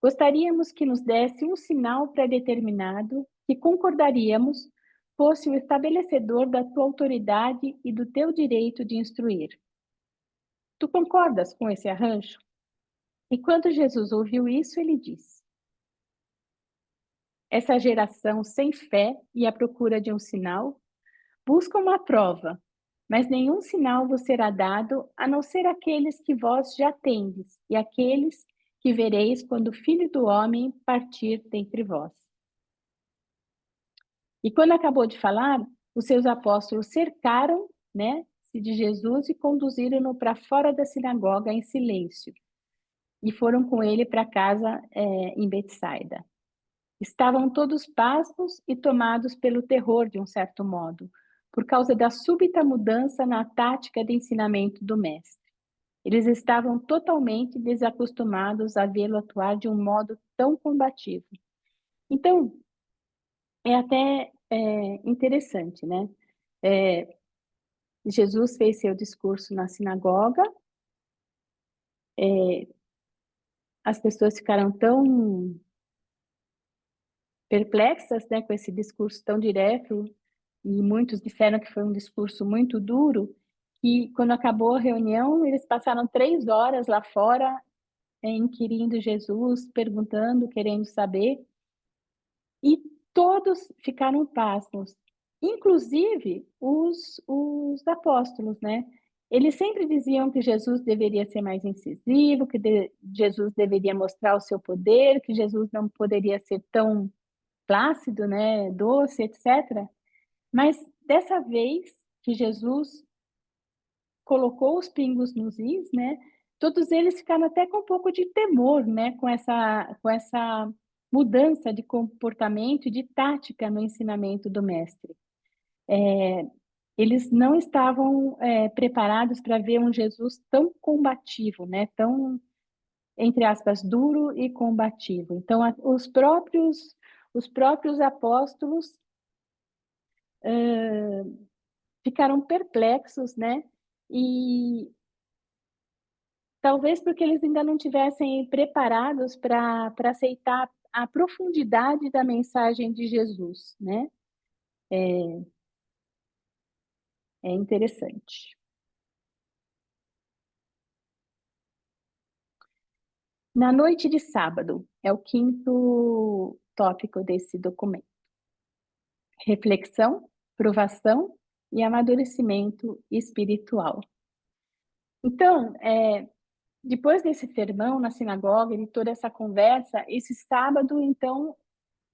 S2: gostaríamos que nos desse um sinal pré-determinado que concordaríamos fosse o estabelecedor da tua autoridade e do teu direito de instruir. Tu concordas com esse arranjo? E quando Jesus ouviu isso, ele disse, essa geração sem fé e à procura de um sinal, busca uma prova, mas nenhum sinal vos será dado, a não ser aqueles que vós já tendes, e aqueles que vereis quando o Filho do Homem partir dentre vós. E quando acabou de falar, os seus apóstolos cercaram, né, de Jesus e conduziram-no para fora da sinagoga em silêncio, e foram com ele para casa em Betsaida. Estavam todos pasmos e tomados pelo terror, de um certo modo, por causa da súbita mudança na tática de ensinamento do mestre. Eles estavam totalmente desacostumados a vê-lo atuar de um modo tão combativo. Então, é até interessante, né? Jesus fez seu discurso na sinagoga, as pessoas ficaram tão perplexas, né, com esse discurso tão direto, e muitos disseram que foi um discurso muito duro, e quando acabou a reunião, eles passaram 3 horas lá fora, inquirindo Jesus, perguntando, querendo saber, e todos ficaram pasmos, inclusive os apóstolos, né? Eles sempre diziam que Jesus deveria ser mais incisivo, que Jesus deveria mostrar o seu poder, que Jesus não poderia ser tão plácido, né, doce, etc. Mas dessa vez que Jesus colocou os pingos nos is, né, todos eles ficaram até com um pouco de temor, né, com essa mudança de comportamento e de tática no ensinamento do mestre. Eles não estavam preparados para ver um Jesus tão combativo, né, tão, entre aspas, duro e combativo. Então, os próprios apóstolos ficaram perplexos, né? E talvez porque eles ainda não tivessem preparados para aceitar a profundidade da mensagem de Jesus, né? É interessante. Na noite de sábado, é o quinto tópico desse documento. Reflexão, provação e amadurecimento espiritual. Então, depois desse sermão na sinagoga, de toda essa conversa, esse sábado, então,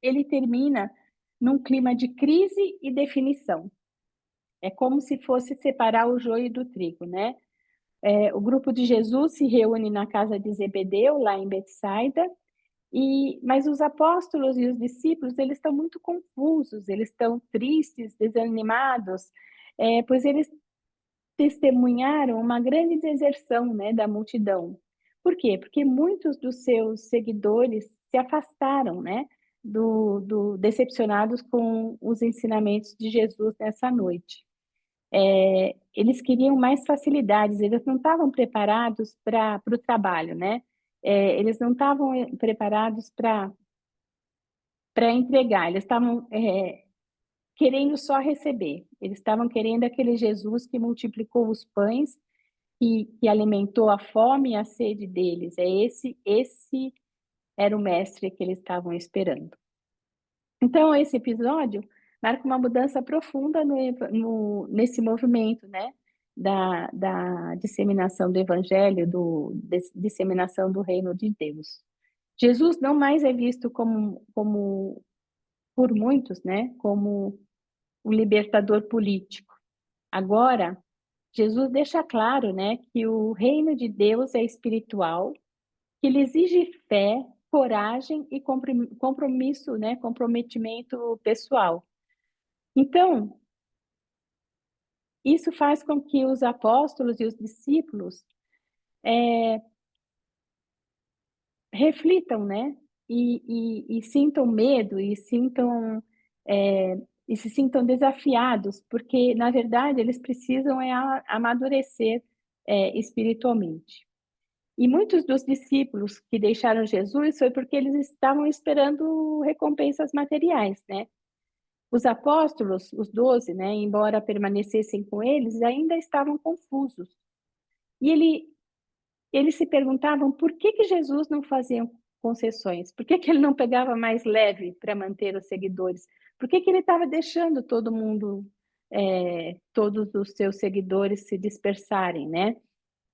S2: ele termina num clima de crise e definição. É como se fosse separar o joio do trigo, né? O grupo de Jesus se reúne na casa de Zebedeu, lá em Betsaida, mas os apóstolos e os discípulos, eles estão muito confusos, eles estão tristes, desanimados, pois eles testemunharam uma grande deserção, né, da multidão. Por quê? Porque muitos dos seus seguidores se afastaram, né, decepcionados com os ensinamentos de Jesus nessa noite. Eles queriam mais facilidades, eles não estavam preparados para o trabalho, né? Eles não estavam preparados para entregar, eles estavam querendo só receber, eles estavam querendo aquele Jesus que multiplicou os pães, que alimentou a fome e a sede deles. Esse era o mestre que eles estavam esperando. Então, esse episódio marca uma mudança profunda nesse movimento, né? Da disseminação do evangelho, disseminação do reino de Deus. Jesus não mais é visto como por muitos, né? Como um libertador político. Agora, Jesus deixa claro, né, que o reino de Deus é espiritual, que ele exige fé, coragem e compromisso, né, comprometimento pessoal. Então, isso faz com que os apóstolos e os discípulos reflitam, né, e sintam medo e se sintam desafiados, porque na verdade eles precisam amadurecer espiritualmente. E muitos dos discípulos que deixaram Jesus foi porque eles estavam esperando recompensas materiais, né? Os apóstolos, os 12, né, embora permanecessem com eles, ainda estavam confusos. E eles se perguntavam por que Jesus não fazia concessões? Por que ele não pegava mais leve para manter os seguidores? Por que ele estava deixando todo mundo, todos os seus seguidores se dispersarem, né?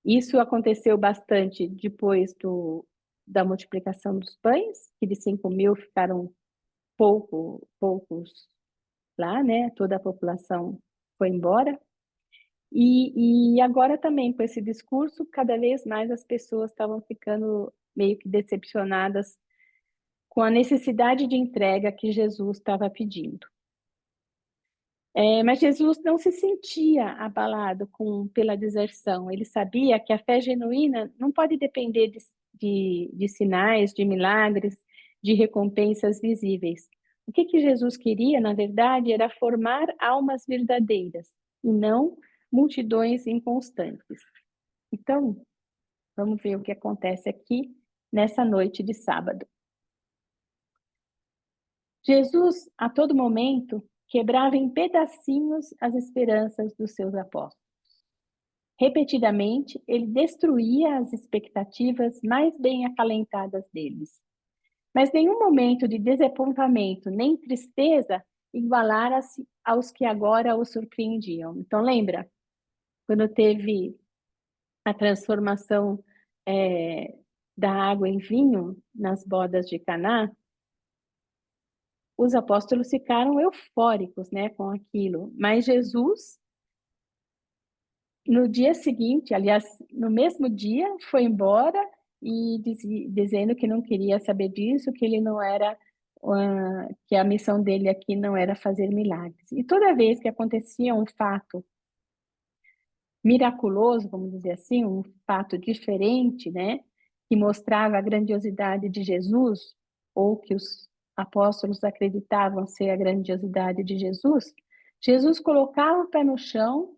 S2: Isso aconteceu bastante depois da multiplicação dos pães, que de 5.000 ficaram poucos lá, né? Toda a população foi embora. E agora também, com esse discurso, cada vez mais as pessoas estavam ficando meio que decepcionadas com a necessidade de entrega que Jesus estava pedindo. Mas Jesus não se sentia abalado pela deserção. Ele sabia que a fé genuína não pode depender de sinais, de milagres, de recompensas visíveis. O que Jesus queria, na verdade, era formar almas verdadeiras e não multidões inconstantes. Então, vamos ver o que acontece aqui nessa noite de sábado. Jesus, a todo momento, quebrava em pedacinhos as esperanças dos seus apóstolos. Repetidamente, ele destruía as expectativas mais bem acalentadas deles. Mas nenhum momento de desapontamento nem tristeza igualara-se aos que agora o surpreendiam. Então, lembra? Quando teve a transformação da água em vinho nas bodas de Caná, os apóstolos ficaram eufóricos, né, com aquilo. Mas Jesus, no dia seguinte, aliás, no mesmo dia, foi embora e dizendo que não queria saber disso, que ele não era, que a missão dele aqui não era fazer milagres. E toda vez que acontecia um fato miraculoso, vamos dizer assim, um fato diferente, né, que mostrava a grandiosidade de Jesus, ou que os apóstolos acreditavam ser a grandiosidade de Jesus, Jesus colocava o pé no chão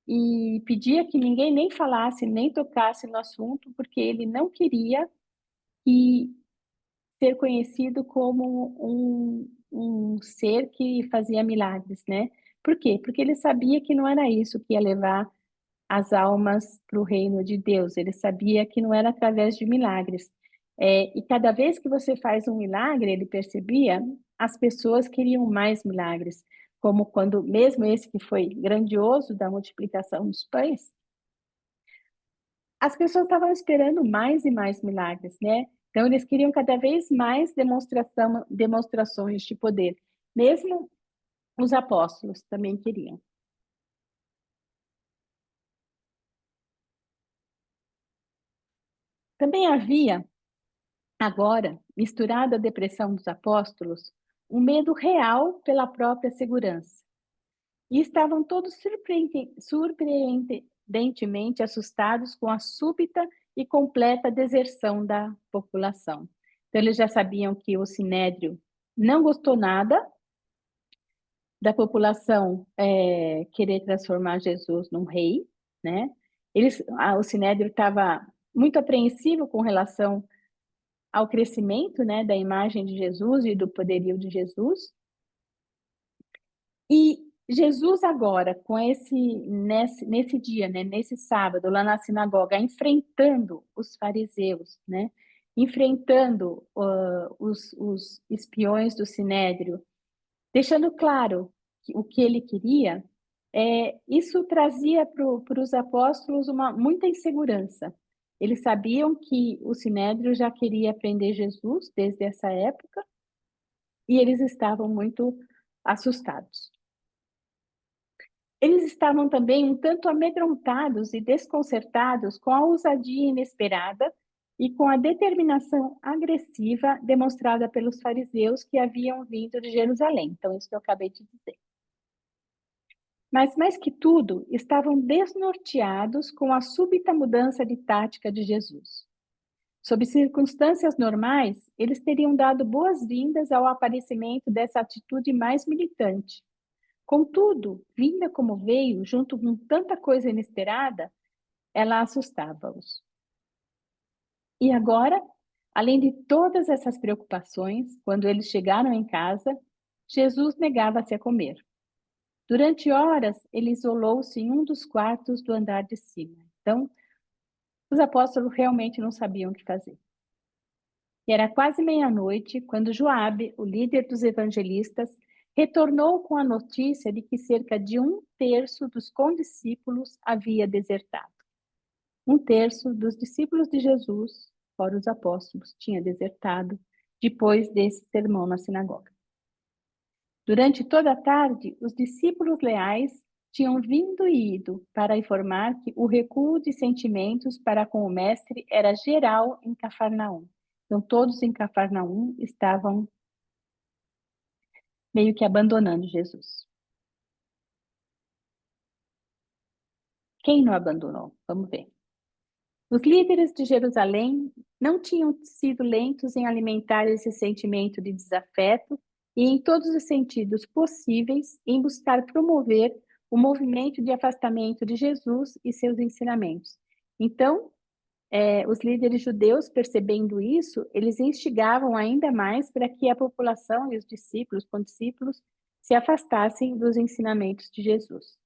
S2: e pedia que ninguém nem falasse, nem tocasse no assunto, porque ele não queria ser conhecido como um ser que fazia milagres, né? Por quê? Porque ele sabia que não era isso que ia levar as almas para o reino de Deus. Ele sabia que não era através de milagres. E cada vez que você faz um milagre, ele percebia, as pessoas queriam mais milagres. como quando, mesmo esse que foi grandioso da multiplicação dos pães, as pessoas estavam esperando mais e mais milagres, né? Então, eles queriam cada vez mais demonstrações de poder. Mesmo os apóstolos também queriam. Também havia, agora, misturado à depressão dos apóstolos, um medo real pela própria segurança. E estavam todos surpreendentemente assustados com a súbita e completa deserção da população. Então, eles já sabiam que o Sinédrio não gostou nada da população querer transformar Jesus num rei, né? O Sinédrio estava muito apreensivo com relação ao crescimento, né, da imagem de Jesus e do poderio de Jesus. E Jesus agora, nesse dia, né, nesse sábado, lá na sinagoga, enfrentando os fariseus, né, enfrentando os espiões do Sinédrio, deixando claro o que ele queria, isso trazia para os apóstolos muita insegurança. Eles sabiam que o Sinédrio já queria prender Jesus desde essa época, e eles estavam muito assustados. Eles estavam também um tanto amedrontados e desconcertados com a ousadia inesperada e com a determinação agressiva demonstrada pelos fariseus que haviam vindo de Jerusalém. Então, isso que eu acabei de dizer. Mas, mais que tudo, estavam desnorteados com a súbita mudança de tática de Jesus. Sob circunstâncias normais, eles teriam dado boas-vindas ao aparecimento dessa atitude mais militante. Contudo, vinda como veio, junto com tanta coisa inesperada, ela assustava-os. E agora, além de todas essas preocupações, quando eles chegaram em casa, Jesus negava-se a comer. Durante horas, ele isolou-se em um dos quartos do andar de cima. Então, os apóstolos realmente não sabiam o que fazer. E era quase meia-noite quando Joabe, o líder dos evangelistas, retornou com a notícia de que cerca de um terço dos condiscípulos havia desertado. Um terço dos discípulos de Jesus, fora os apóstolos, tinha desertado depois desse sermão na sinagoga. Durante toda a tarde, os discípulos leais tinham vindo e ido para informar que o recuo de sentimentos para com o mestre era geral em Cafarnaum. Então, todos em Cafarnaum estavam meio que abandonando Jesus. Quem não abandonou? Vamos ver. Os líderes de Jerusalém não tinham sido lentos em alimentar esse sentimento de desafeto e, em todos os sentidos possíveis, em buscar promover o movimento de afastamento de Jesus e seus ensinamentos. Então, os líderes judeus, percebendo isso, eles instigavam ainda mais para que a população e os discípulos, condiscípulos, se afastassem dos ensinamentos de Jesus.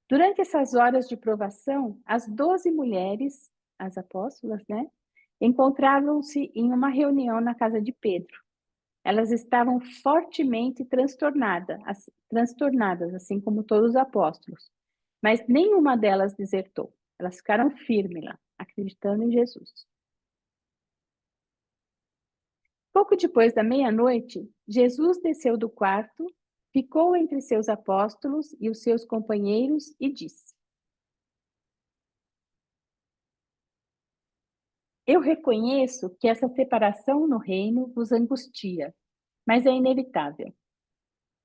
S2: Durante essas horas de provação, as 12 mulheres, as apóstolas, né, encontravam-se em uma reunião na casa de Pedro. Elas estavam fortemente transtornadas, assim como todos os apóstolos. Mas nenhuma delas desertou. Elas ficaram firmes lá, acreditando em Jesus. Pouco depois da meia-noite, Jesus desceu do quarto, ficou entre seus apóstolos e os seus companheiros e disse: Eu reconheço que essa separação no reino vos angustia, mas é inevitável.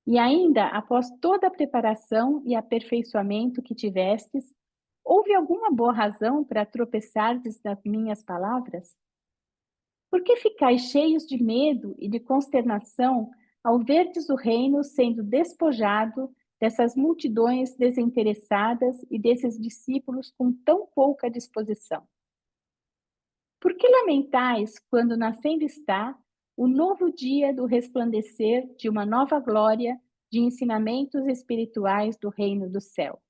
S2: E ainda, após toda a preparação e aperfeiçoamento que tivestes, houve alguma boa razão para tropeçardes nas minhas palavras? Por que ficais cheios de medo e de consternação ao verdes o reino sendo despojado dessas multidões desinteressadas e desses discípulos com tão pouca disposição? Por que lamentais quando nascendo está o novo dia do resplandecer de uma nova glória de ensinamentos espirituais do reino do céu?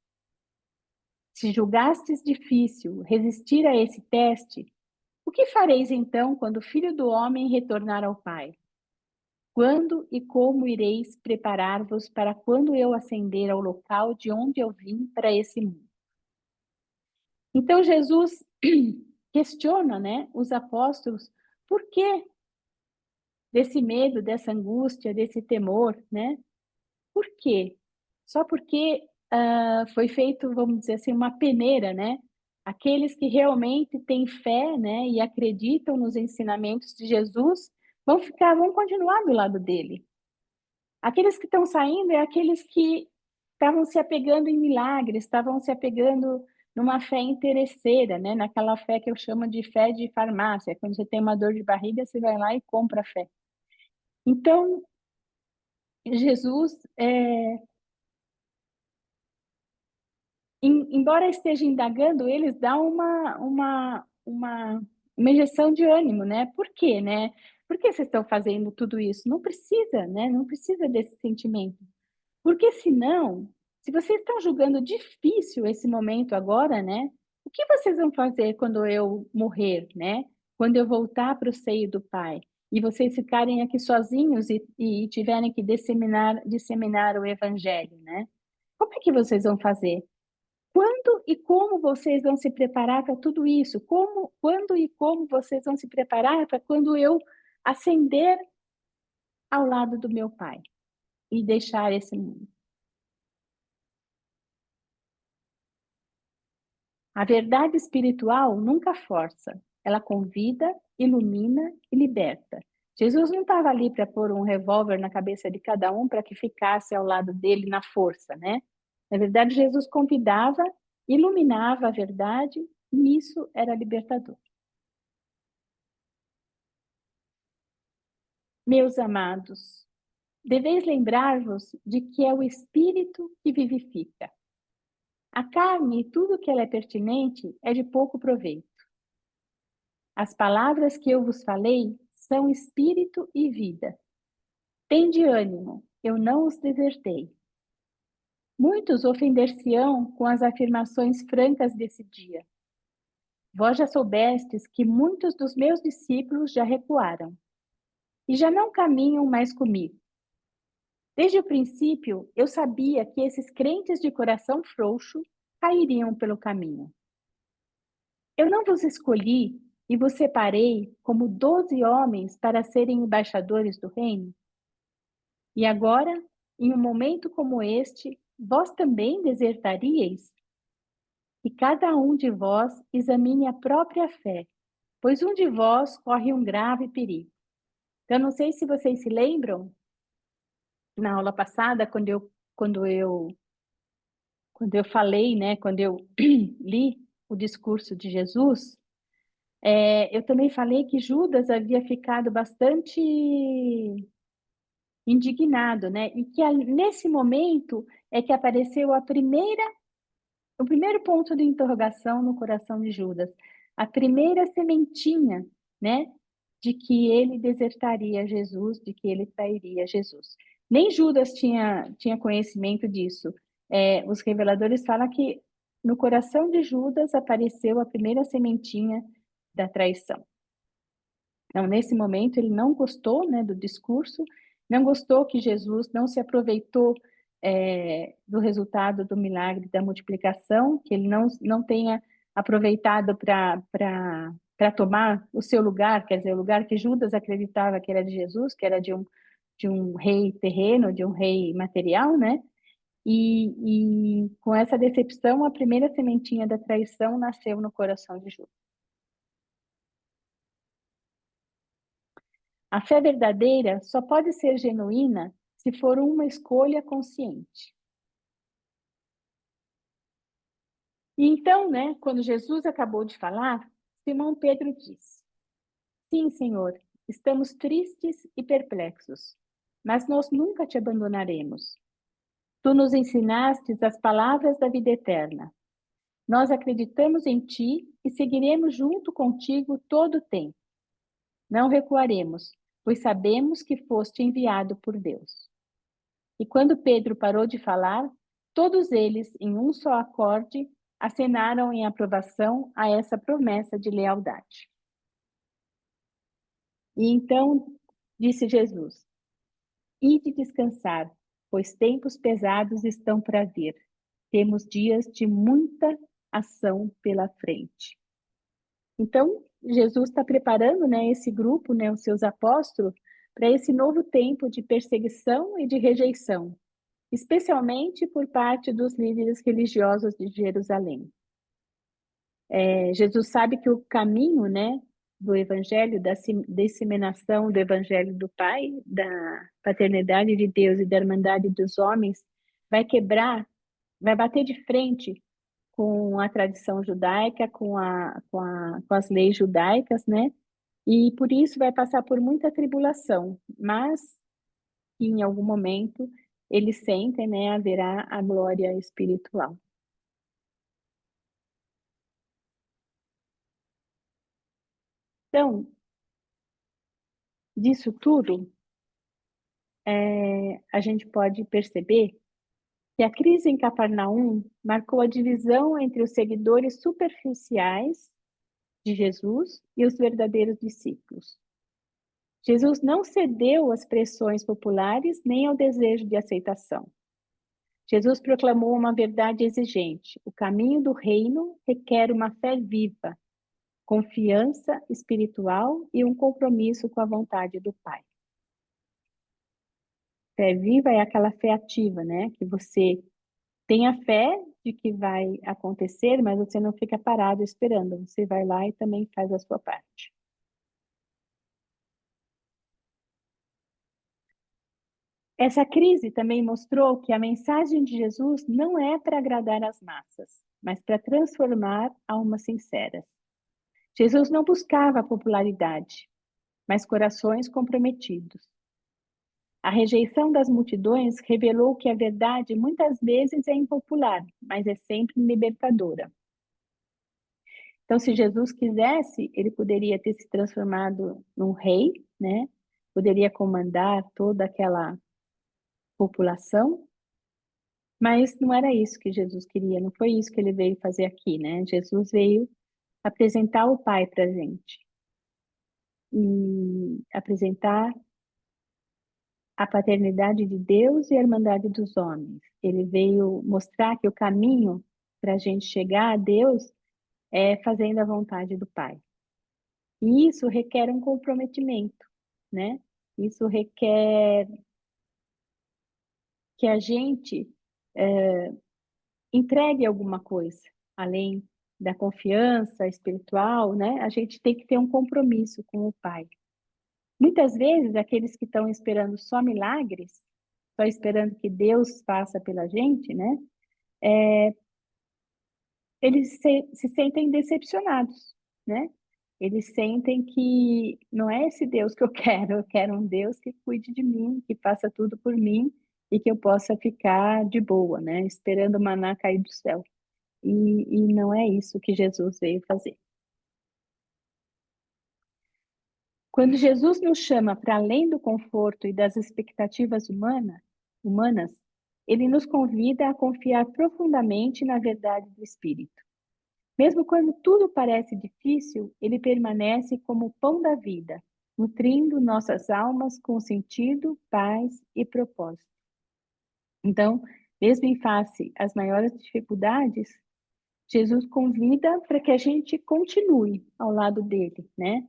S2: Se julgastes difícil resistir a esse teste, o que fareis então quando o Filho do Homem retornar ao Pai? Quando e como ireis preparar-vos para quando eu ascender ao local de onde eu vim para esse mundo? Então Jesus questiona, né, os apóstolos, por que desse medo, dessa angústia, desse temor, né? Por quê? Só porque foi feito, vamos dizer assim, uma peneira, né? Aqueles que realmente têm fé, né, e acreditam nos ensinamentos de Jesus, vão continuar do lado dele. Aqueles que estão saindo é aqueles que estavam se apegando em milagres, estavam se apegando numa fé interesseira, né? Naquela fé que eu chamo de fé de farmácia. Quando você tem uma dor de barriga, você vai lá e compra a fé. Então, Jesus, embora esteja indagando, eles dá uma injeção de ânimo, né? Por quê, né? Por que vocês estão fazendo tudo isso? Não precisa, né? Não precisa desse sentimento. Porque senão, se vocês estão julgando difícil esse momento agora, né? O que vocês vão fazer quando eu morrer, né? Quando eu voltar para o seio do Pai e vocês ficarem aqui sozinhos e tiverem que disseminar o Evangelho, né? Como é que vocês vão fazer? Quando e como vocês vão se preparar para tudo isso? Quando e como vocês vão se preparar para quando eu ascender ao lado do meu Pai e deixar esse mundo? A verdade espiritual nunca força, ela convida, ilumina e liberta. Jesus não estava ali para pôr um revólver na cabeça de cada um para que ficasse ao lado dele na força, né? Na verdade, Jesus convidava, iluminava a verdade e isso era libertador. Meus amados, deveis lembrar-vos de que é o Espírito que vivifica. A carne e tudo que ela é pertinente é de pouco proveito. As palavras que eu vos falei são espírito e vida. Tende ânimo, eu não os desertei. Muitos ofender-se-ão com as afirmações francas desse dia. Vós já soubestes que muitos dos meus discípulos já recuaram e já não caminham mais comigo. Desde o princípio, eu sabia que esses crentes de coração frouxo cairiam pelo caminho. Eu não vos escolhi e vos separei como 12 homens para serem embaixadores do reino? E agora, em um momento como este, vós também desertaríeis? E cada um de vós examine a própria fé, pois um de vós corre um grave perigo. Eu não sei se vocês se lembram, na aula passada, quando eu falei, né, quando eu li o discurso de Jesus, eu também falei que Judas havia ficado bastante indignado, né? E que nesse momento é que apareceu o primeiro ponto de interrogação no coração de Judas, a primeira sementinha, né, de que ele desertaria Jesus, de que ele trairia Jesus. Nem Judas tinha conhecimento disso. Os reveladores falam que no coração de Judas apareceu a primeira sementinha da traição. Então, nesse momento, ele não gostou, né, do discurso, não gostou que Jesus não se aproveitou do resultado do milagre da multiplicação, que ele não tenha aproveitado para tomar o seu lugar, quer dizer, o lugar que Judas acreditava que era de Jesus, que era de um rei terreno, de um rei material, né? E com essa decepção, a primeira sementinha da traição nasceu no coração de Judas. A fé verdadeira só pode ser genuína se for uma escolha consciente. E então, né, quando Jesus acabou de falar, Simão Pedro disse: Sim, Senhor, estamos tristes e perplexos, mas nós nunca te abandonaremos. Tu nos ensinastes as palavras da vida eterna. Nós acreditamos em ti e seguiremos junto contigo todo o tempo. Não recuaremos, pois sabemos que foste enviado por Deus. E quando Pedro parou de falar, todos eles, em um só acorde, acenaram em aprovação a essa promessa de lealdade. E então disse Jesus: Ide descansar, pois tempos pesados estão para vir. Temos dias de muita ação pela frente. Então, Jesus está preparando, né, esse grupo, né, os seus apóstolos, para esse novo tempo de perseguição e de rejeição, especialmente por parte dos líderes religiosos de Jerusalém. Jesus sabe que o caminho, né, do evangelho, da disseminação do evangelho do Pai, da paternidade de Deus e da irmandade dos homens, vai quebrar, vai bater de frente com a tradição judaica, com as leis judaicas, né? E por isso vai passar por muita tribulação, mas em algum momento eles sentem, né, haverá a glória espiritual. Então, disso tudo, a gente pode perceber que a crise em Cafarnaum marcou a divisão entre os seguidores superficiais de Jesus e os verdadeiros discípulos. Jesus não cedeu às pressões populares nem ao desejo de aceitação. Jesus proclamou uma verdade exigente: o caminho do reino requer uma fé viva, confiança espiritual e um compromisso com a vontade do Pai. Fé viva é aquela fé ativa, né? Que você tem a fé de que vai acontecer, mas você não fica parado esperando, você vai lá e também faz a sua parte. Essa crise também mostrou que a mensagem de Jesus não é para agradar as massas, mas para transformar almas sinceras. Jesus não buscava popularidade, mas corações comprometidos. A rejeição das multidões revelou que a verdade muitas vezes é impopular, mas é sempre libertadora. Então, se Jesus quisesse, ele poderia ter se transformado num rei, né? Poderia comandar toda aquela população, mas não era isso que Jesus queria, não foi isso que ele veio fazer aqui, né? Jesus veio apresentar o Pai para a gente e apresentar a paternidade de Deus e a irmandade dos homens. Ele veio mostrar que o caminho para a gente chegar a Deus é fazendo a vontade do Pai. E isso requer um comprometimento, né? Isso requer que a gente entregue alguma coisa, além da confiança espiritual, né? A gente tem que ter um compromisso com o Pai. Muitas vezes, aqueles que estão esperando só milagres, só esperando que Deus faça pela gente, né? Eles se sentem decepcionados, né? Eles sentem que não é esse Deus que eu quero um Deus que cuide de mim, que faça tudo por mim e que eu possa ficar de boa, né? Esperando o maná cair do céu. E não é isso que Jesus veio fazer. Quando Jesus nos chama para além do conforto e das expectativas humanas, ele nos convida a confiar profundamente na verdade do Espírito. Mesmo quando tudo parece difícil, ele permanece como o pão da vida, nutrindo nossas almas com sentido, paz e propósito. Então, mesmo em face às maiores dificuldades, Jesus convida para que a gente continue ao lado dele, né?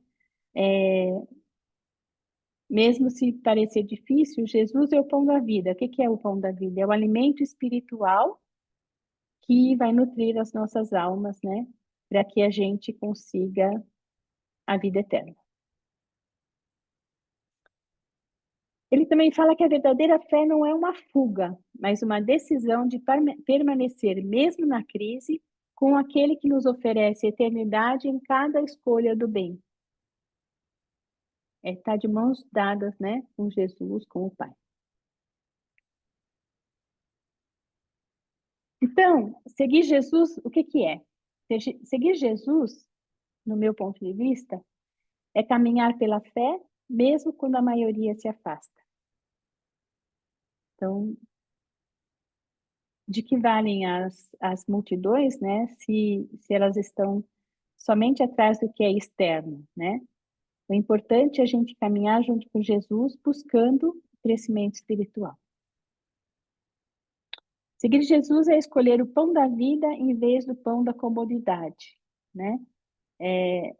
S2: Mesmo se parecer difícil, Jesus é o pão da vida. O que é o pão da vida? É o alimento espiritual que vai nutrir as nossas almas, né? Para que a gente consiga a vida eterna. Ele também fala que a verdadeira fé não é uma fuga, mas uma decisão de permanecer, mesmo na crise, com aquele que nos oferece eternidade em cada escolha do bem. É estar de mãos dadas, né, com Jesus, com o Pai. Então, seguir Jesus, o que é? Seguir Jesus, no meu ponto de vista, é caminhar pela fé, mesmo quando a maioria se afasta. Então, de que valem as multidões, né, se elas estão somente atrás do que é externo, né? O importante é a gente caminhar junto com Jesus, buscando crescimento espiritual. Seguir Jesus é escolher o pão da vida em vez do pão da comodidade, né?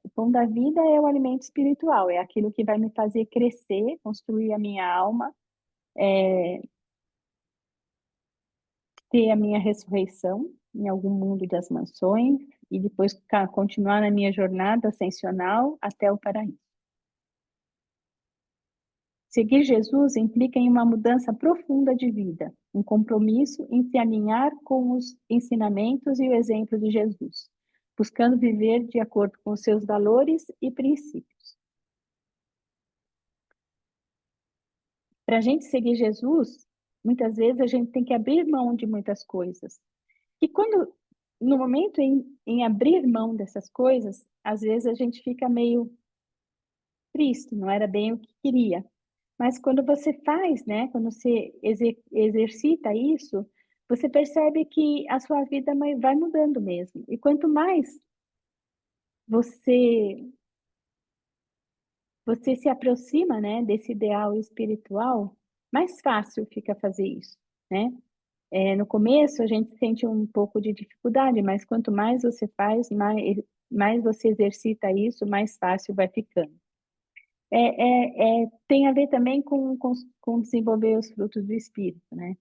S2: O pão da vida é o alimento espiritual, é aquilo que vai me fazer crescer, construir a minha alma, ter a minha ressurreição em algum mundo das mansões e depois continuar na minha jornada ascensional até o paraíso. Seguir Jesus implica em uma mudança profunda de vida, um compromisso em se alinhar com os ensinamentos e o exemplo de Jesus, buscando viver de acordo com os seus valores e princípios. Para a gente seguir Jesus, muitas vezes a gente tem que abrir mão de muitas coisas. E no momento em abrir mão dessas coisas, às vezes a gente fica meio triste, não era bem o que queria. Mas quando você faz, né, quando você exercita isso, você percebe que a sua vida vai mudando mesmo. E quanto mais você se aproxima, né, desse ideal espiritual, mais fácil fica fazer isso, né? No começo a gente sente um pouco de dificuldade, mas quanto mais você faz, mais você exercita isso, mais fácil vai ficando. Tem a ver também com desenvolver os frutos do Espírito, né?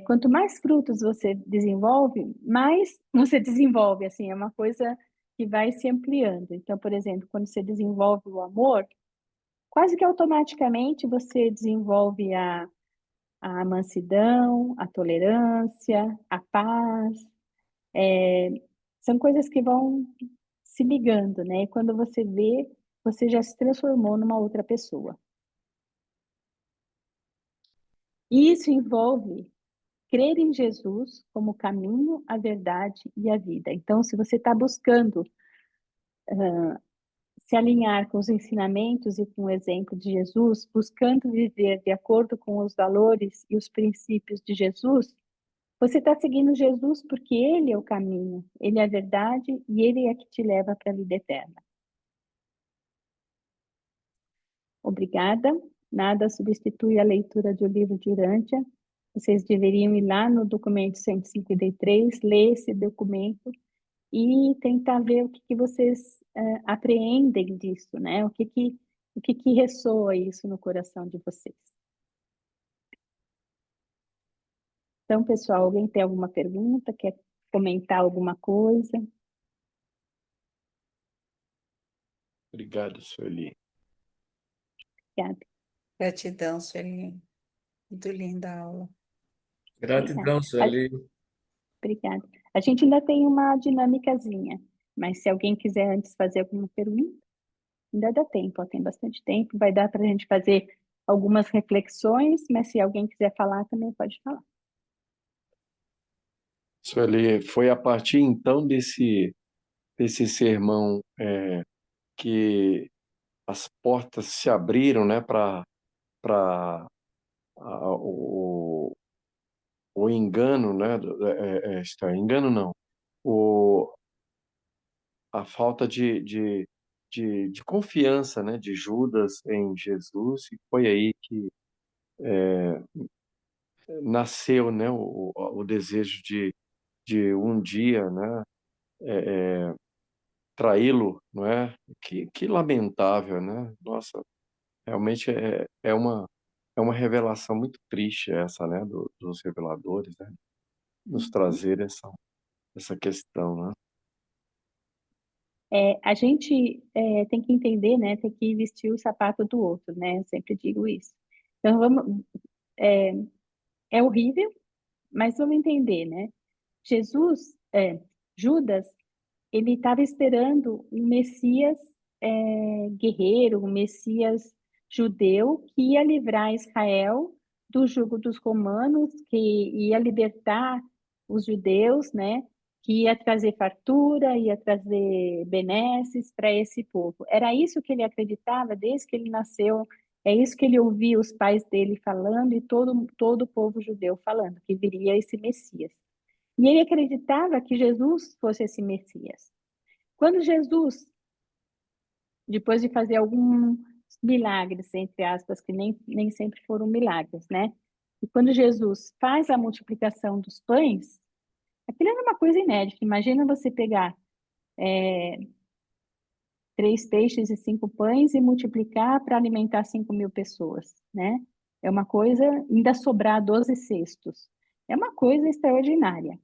S2: Quanto mais frutos você desenvolve, mais você desenvolve, assim, é uma coisa que vai se ampliando. Então, por exemplo, quando você desenvolve o amor, quase que automaticamente você desenvolve a mansidão, a tolerância, a paz. São coisas que vão se ligando, né? E quando você vê, você já se transformou numa outra pessoa. E isso envolve crer em Jesus como o caminho, a verdade e a vida. Então, se você está buscando se alinhar com os ensinamentos e com o exemplo de Jesus, buscando viver de acordo com os valores e os princípios de Jesus, você está seguindo Jesus porque Ele é o caminho, Ele é a verdade e Ele é que te leva para a vida eterna. Obrigada. Nada substitui a leitura do livro de Urântia. Vocês deveriam ir lá no documento 153, ler esse documento e tentar ver o que vocês apreendem disso, né? O que ressoa isso no coração de vocês. Então, pessoal, alguém tem alguma pergunta? Quer comentar alguma coisa?
S3: Obrigado, Sueli.
S2: Obrigada.
S1: Gratidão, Sueli. Muito linda a aula.
S3: Gratidão, Sueli.
S2: Obrigada. A gente ainda tem uma dinâmicazinha, mas se alguém quiser antes fazer alguma pergunta, ainda dá tempo, ó, tem bastante tempo, vai dar para a gente fazer algumas reflexões, mas se alguém quiser falar, também pode falar.
S3: Sueli, foi a partir então desse sermão que as portas se abriram, né, para o engano, né, engano não, a falta de confiança, né, de Judas em Jesus, e foi aí que nasceu, né, o desejo de um dia, né, traí-lo, não é? Que lamentável, né? Nossa, realmente é uma revelação muito triste essa, né, dos reveladores, né? Nos trazer essa questão, né?
S2: A gente tem que entender, né? Tem que vestir o sapato do outro, né? Eu sempre digo isso. Então, é horrível, mas vamos entender, né? Judas, ele estava esperando um Messias guerreiro, um Messias judeu que ia livrar Israel do jugo dos romanos, que ia libertar os judeus, né? Que ia trazer fartura, ia trazer benesses para esse povo. Era isso que ele acreditava desde que ele nasceu. É isso que ele ouvia os pais dele falando e todo o povo judeu falando, que viria esse Messias. E ele acreditava que Jesus fosse esse Messias. Quando Jesus, depois de fazer milagres, entre aspas, que nem sempre foram milagres, né? E quando Jesus faz a multiplicação dos pães, aquilo era uma coisa inédita. Imagina você pegar 3 peixes e 5 pães e multiplicar para alimentar 5.000 pessoas, né? É uma coisa, ainda sobrar 12 cestos. É uma coisa extraordinária.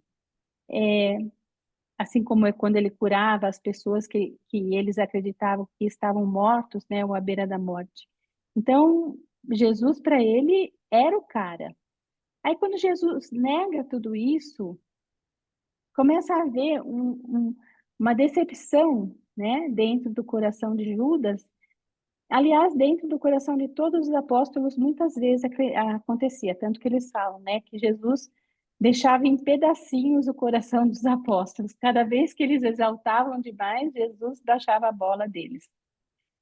S2: Assim como é quando ele curava as pessoas que eles acreditavam que estavam mortos, né, ou à beira da morte. Então, Jesus, para ele, era o cara. Aí, quando Jesus nega tudo isso, começa a haver uma decepção, né, dentro do coração de Judas. Aliás, dentro do coração de todos os apóstolos, muitas vezes acontecia, tanto que eles falam, né, que Jesus deixava em pedacinhos o coração dos apóstolos. Cada vez que eles exaltavam demais, Jesus baixava a bola deles.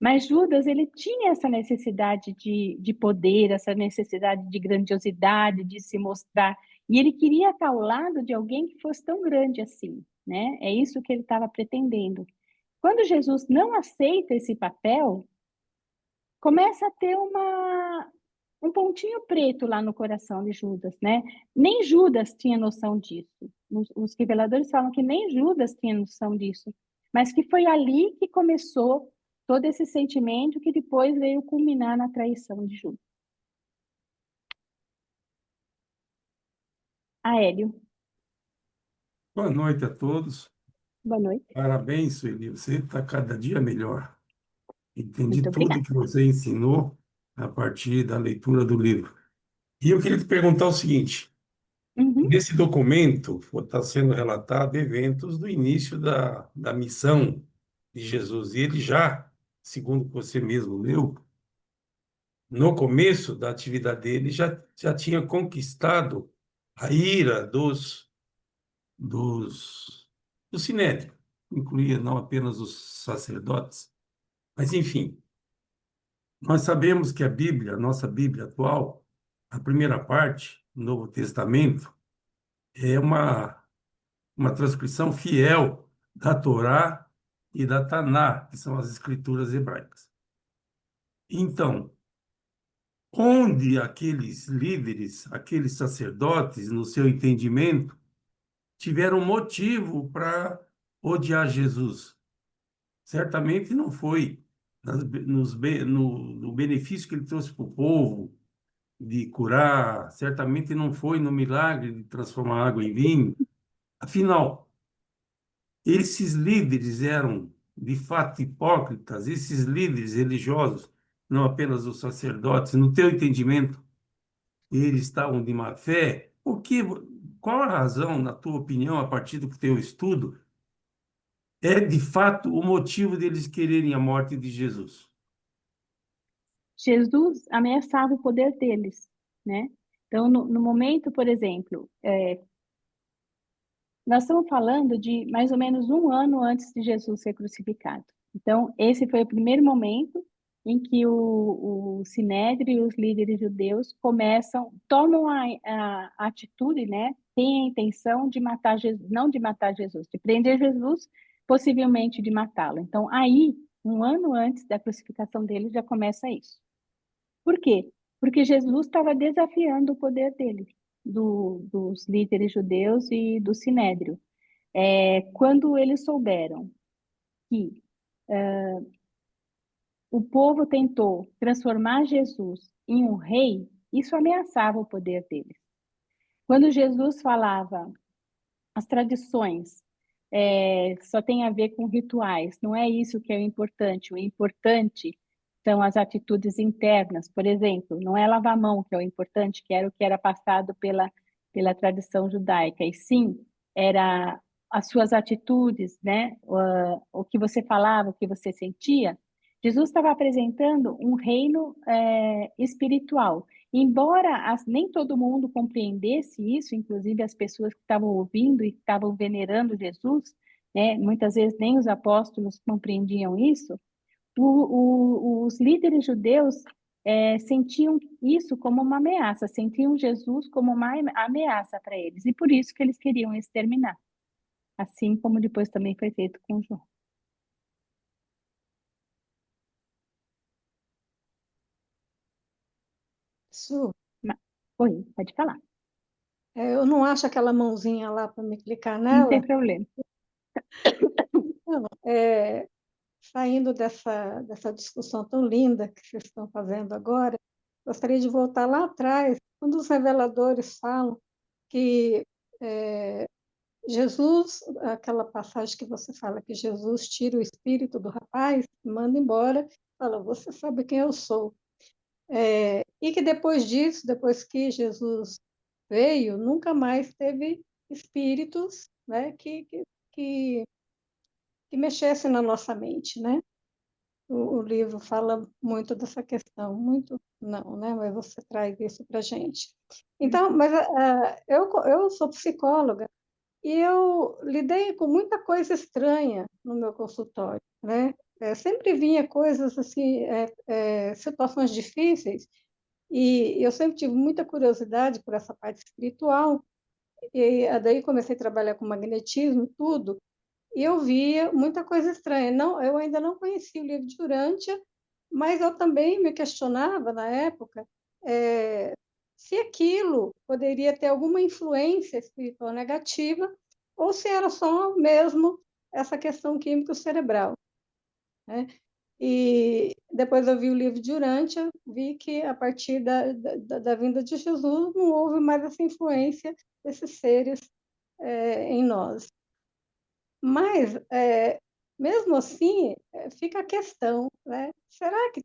S2: Mas Judas, ele tinha essa necessidade de poder, essa necessidade de grandiosidade, de se mostrar, e ele queria estar ao lado de alguém que fosse tão grande assim, né? É isso que ele estava pretendendo. Quando Jesus não aceita esse papel, começa a ter um pontinho preto lá no coração de Judas, né? Nem Judas tinha noção disso. Os reveladores falam que nem Judas tinha noção disso, mas que foi ali que começou todo esse sentimento que depois veio culminar na traição de Judas. Aélio,
S4: Boa noite a todos.
S2: boa noite.
S4: Parabéns, Sueli. Você está cada dia melhor. Entendi
S2: Muito
S4: tudo
S2: obrigada.
S4: que você ensinou a partir da leitura do livro. E eu queria te perguntar o seguinte:
S2: Uhum.
S4: nesse documento está sendo relatado eventos do início da missão de Jesus. E ele já, segundo você mesmo leu, no começo da atividade dele, já tinha conquistado a ira dos, do Sinédrio, incluía não apenas os sacerdotes, mas enfim, nós sabemos que a Bíblia, a nossa Bíblia atual, a primeira parte, do Novo Testamento, é uma transcrição fiel da Torá e da Taná, que são as escrituras hebraicas. Então, onde aqueles líderes, aqueles sacerdotes, no seu entendimento, tiveram motivo para odiar Jesus? Certamente não foi no benefício que ele trouxe para o povo, de curar, certamente não foi no milagre de transformar água em vinho. Afinal, esses líderes eram de fato hipócritas, esses líderes religiosos, não apenas os sacerdotes, no teu entendimento, eles estavam de má fé? Qual a razão, na tua opinião, a partir do teu estudo, é de fato o motivo deles quererem a morte de Jesus?
S2: Jesus ameaçava o poder deles, né? Então, no momento, por exemplo, nós estamos falando de mais ou menos 1 ano antes de Jesus ser crucificado. Então, esse foi o primeiro momento em que o Sinédrio e os líderes judeus tomam a atitude, né? Têm a intenção de matar Jesus, não de matar Jesus, de prender Jesus, possivelmente de matá-lo. Então, aí, 1 ano antes da crucificação dele, já começa isso. Por quê? Porque Jesus estava desafiando o poder dele, dos líderes judeus e do Sinédrio. Quando eles souberam que o povo tentou transformar Jesus em um rei, isso ameaçava o poder deles. Quando Jesus falava, as tradições só tem a ver com rituais, não é isso que é o importante são as atitudes internas, por exemplo, não é lavar a mão que é o importante, que era o que era passado pela tradição judaica, e sim, era as suas atitudes, né? O que você falava, o que você sentia. Jesus estava apresentando um reino espiritual. Embora nem todo mundo compreendesse isso, inclusive as pessoas que estavam ouvindo e que estavam venerando Jesus, né, muitas vezes nem os apóstolos compreendiam isso, os líderes judeus sentiam isso como uma ameaça, sentiam Jesus como uma ameaça para eles, e por isso que eles queriam exterminar, assim como depois também foi feito com João.
S5: Su,
S2: Oi, pode falar.
S5: eu não acho aquela mãozinha lá para me clicar
S2: Não tem
S5: nela.
S2: problema.
S5: Não, saindo dessa discussão tão linda que vocês estão fazendo agora, gostaria de voltar lá atrás, quando os reveladores falam que Jesus, aquela passagem que você fala que Jesus tira o espírito do rapaz, manda embora, fala, você sabe quem eu sou. E que depois disso, depois que Jesus veio, nunca mais teve espíritos, né, que mexessem na nossa mente, né? O livro fala muito dessa questão, muito não, né? Mas você traz isso para a gente. Então, mas eu sou psicóloga e eu lidei com muita coisa estranha no meu consultório, né? Sempre vinha coisas assim, situações difíceis, e eu sempre tive muita curiosidade por essa parte espiritual, e daí comecei a trabalhar com magnetismo, tudo, e eu via muita coisa estranha. Não, eu ainda não conhecia o livro de Urântia, mas eu também me questionava na época se aquilo poderia ter alguma influência espiritual negativa ou se era só mesmo essa questão químico-cerebral, né? E depois eu vi o livro de Urântia, vi que a partir da vinda de Jesus não houve mais essa influência desses seres em nós. Mas, mesmo assim, fica a questão, né? Será que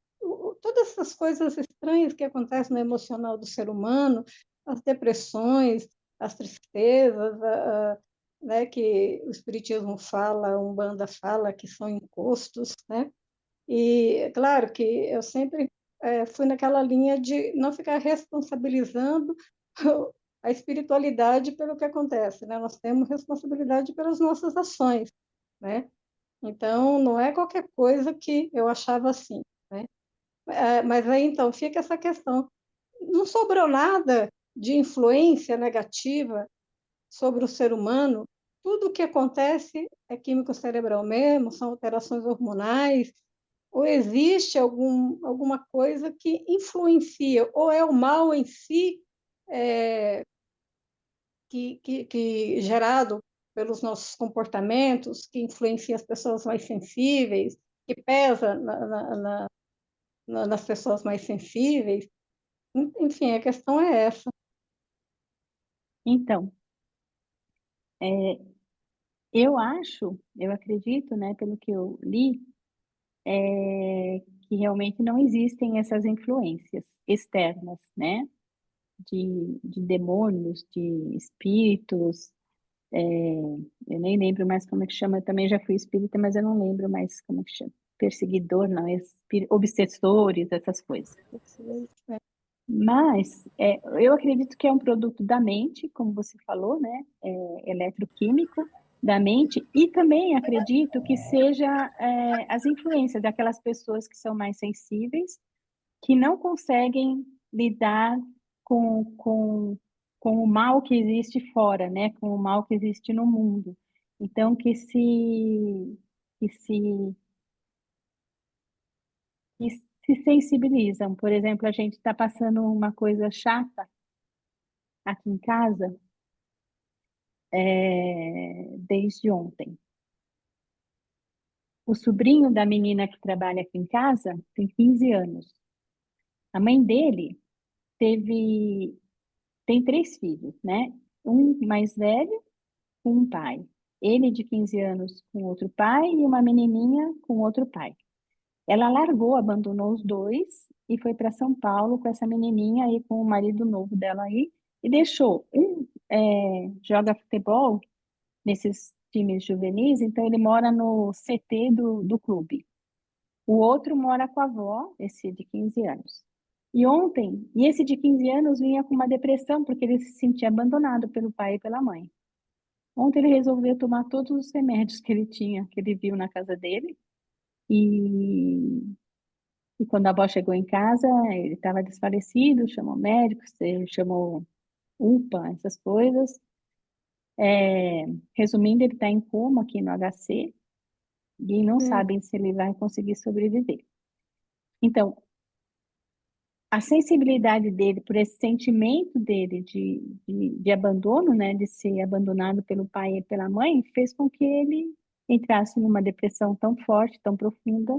S5: todas essas coisas estranhas que acontecem no emocional do ser humano, as depressões, as tristezas, né, que o Espiritismo fala, a Umbanda fala, que são encostos, né? E, claro, que eu sempre fui naquela linha de não ficar responsabilizando a espiritualidade pelo que acontece, né? Nós temos responsabilidade pelas nossas ações, né? Então, não é qualquer coisa que eu achava assim, né? Mas aí, então, fica essa questão. Não sobrou nada de influência negativa sobre o ser humano. Tudo o que acontece é químico cerebral mesmo, são alterações hormonais, ou existe alguma coisa que influencia, ou é o mal em si, é, gerado pelos nossos comportamentos, que influencia as pessoas mais sensíveis, que pesa nas pessoas mais sensíveis. Enfim, a questão é essa.
S2: Então, eu acredito, né, pelo que eu li, que realmente não existem essas influências externas, né, de demônios, de espíritos, eu nem lembro mais como é que chama, eu também já fui espírita, mas eu não lembro mais como é que chama, perseguidor, não, obsessores, essas coisas. Mas eu acredito que é um produto da mente, como você falou, né, eletroquímico, da mente, e também acredito que seja as influências daquelas pessoas que são mais sensíveis, que não conseguem lidar com, com, com o mal que existe fora, né? Com o mal que existe no mundo. Então, que se, que se sensibilizam. Por exemplo, a gente está passando uma coisa chata aqui em casa desde ontem. O sobrinho da menina que trabalha aqui em casa tem 15 anos. A mãe dele tem 3 filhos, né? Um mais velho com um pai. Ele de 15 anos com outro pai e uma menininha com outro pai. Ela largou, abandonou os dois e foi para São Paulo com essa menininha aí, com o marido novo dela aí, e deixou joga futebol nesses times juvenis, então ele mora no CT do clube. O outro mora com a avó, esse de 15 anos. E esse de 15 anos vinha com uma depressão, porque ele se sentia abandonado pelo pai e pela mãe. Ontem ele resolveu tomar todos os remédios que ele tinha, que ele viu na casa dele. E, e quando a avó chegou em casa, ele estava desfalecido, chamou médicos, chamou UPA, essas coisas. Resumindo, ele está em coma aqui no HC e não sabem se ele vai conseguir sobreviver. Então, a sensibilidade dele por esse sentimento dele de abandono, né, de ser abandonado pelo pai e pela mãe, fez com que ele entrasse numa depressão tão forte, tão profunda,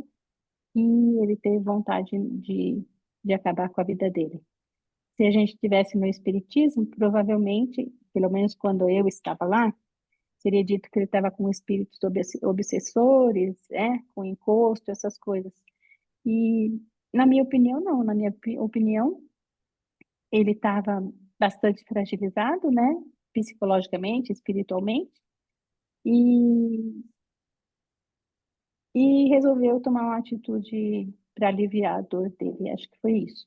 S2: e ele teve vontade de acabar com a vida dele. Se a gente tivesse no espiritismo, provavelmente, pelo menos quando eu estava lá, seria dito que ele estava com espíritos obsessores, com encosto, essas coisas. E, na minha opinião, não. Na minha opinião, ele estava bastante fragilizado, né? Psicologicamente, espiritualmente, e, e resolveu tomar uma atitude para aliviar a dor dele. Acho que foi isso.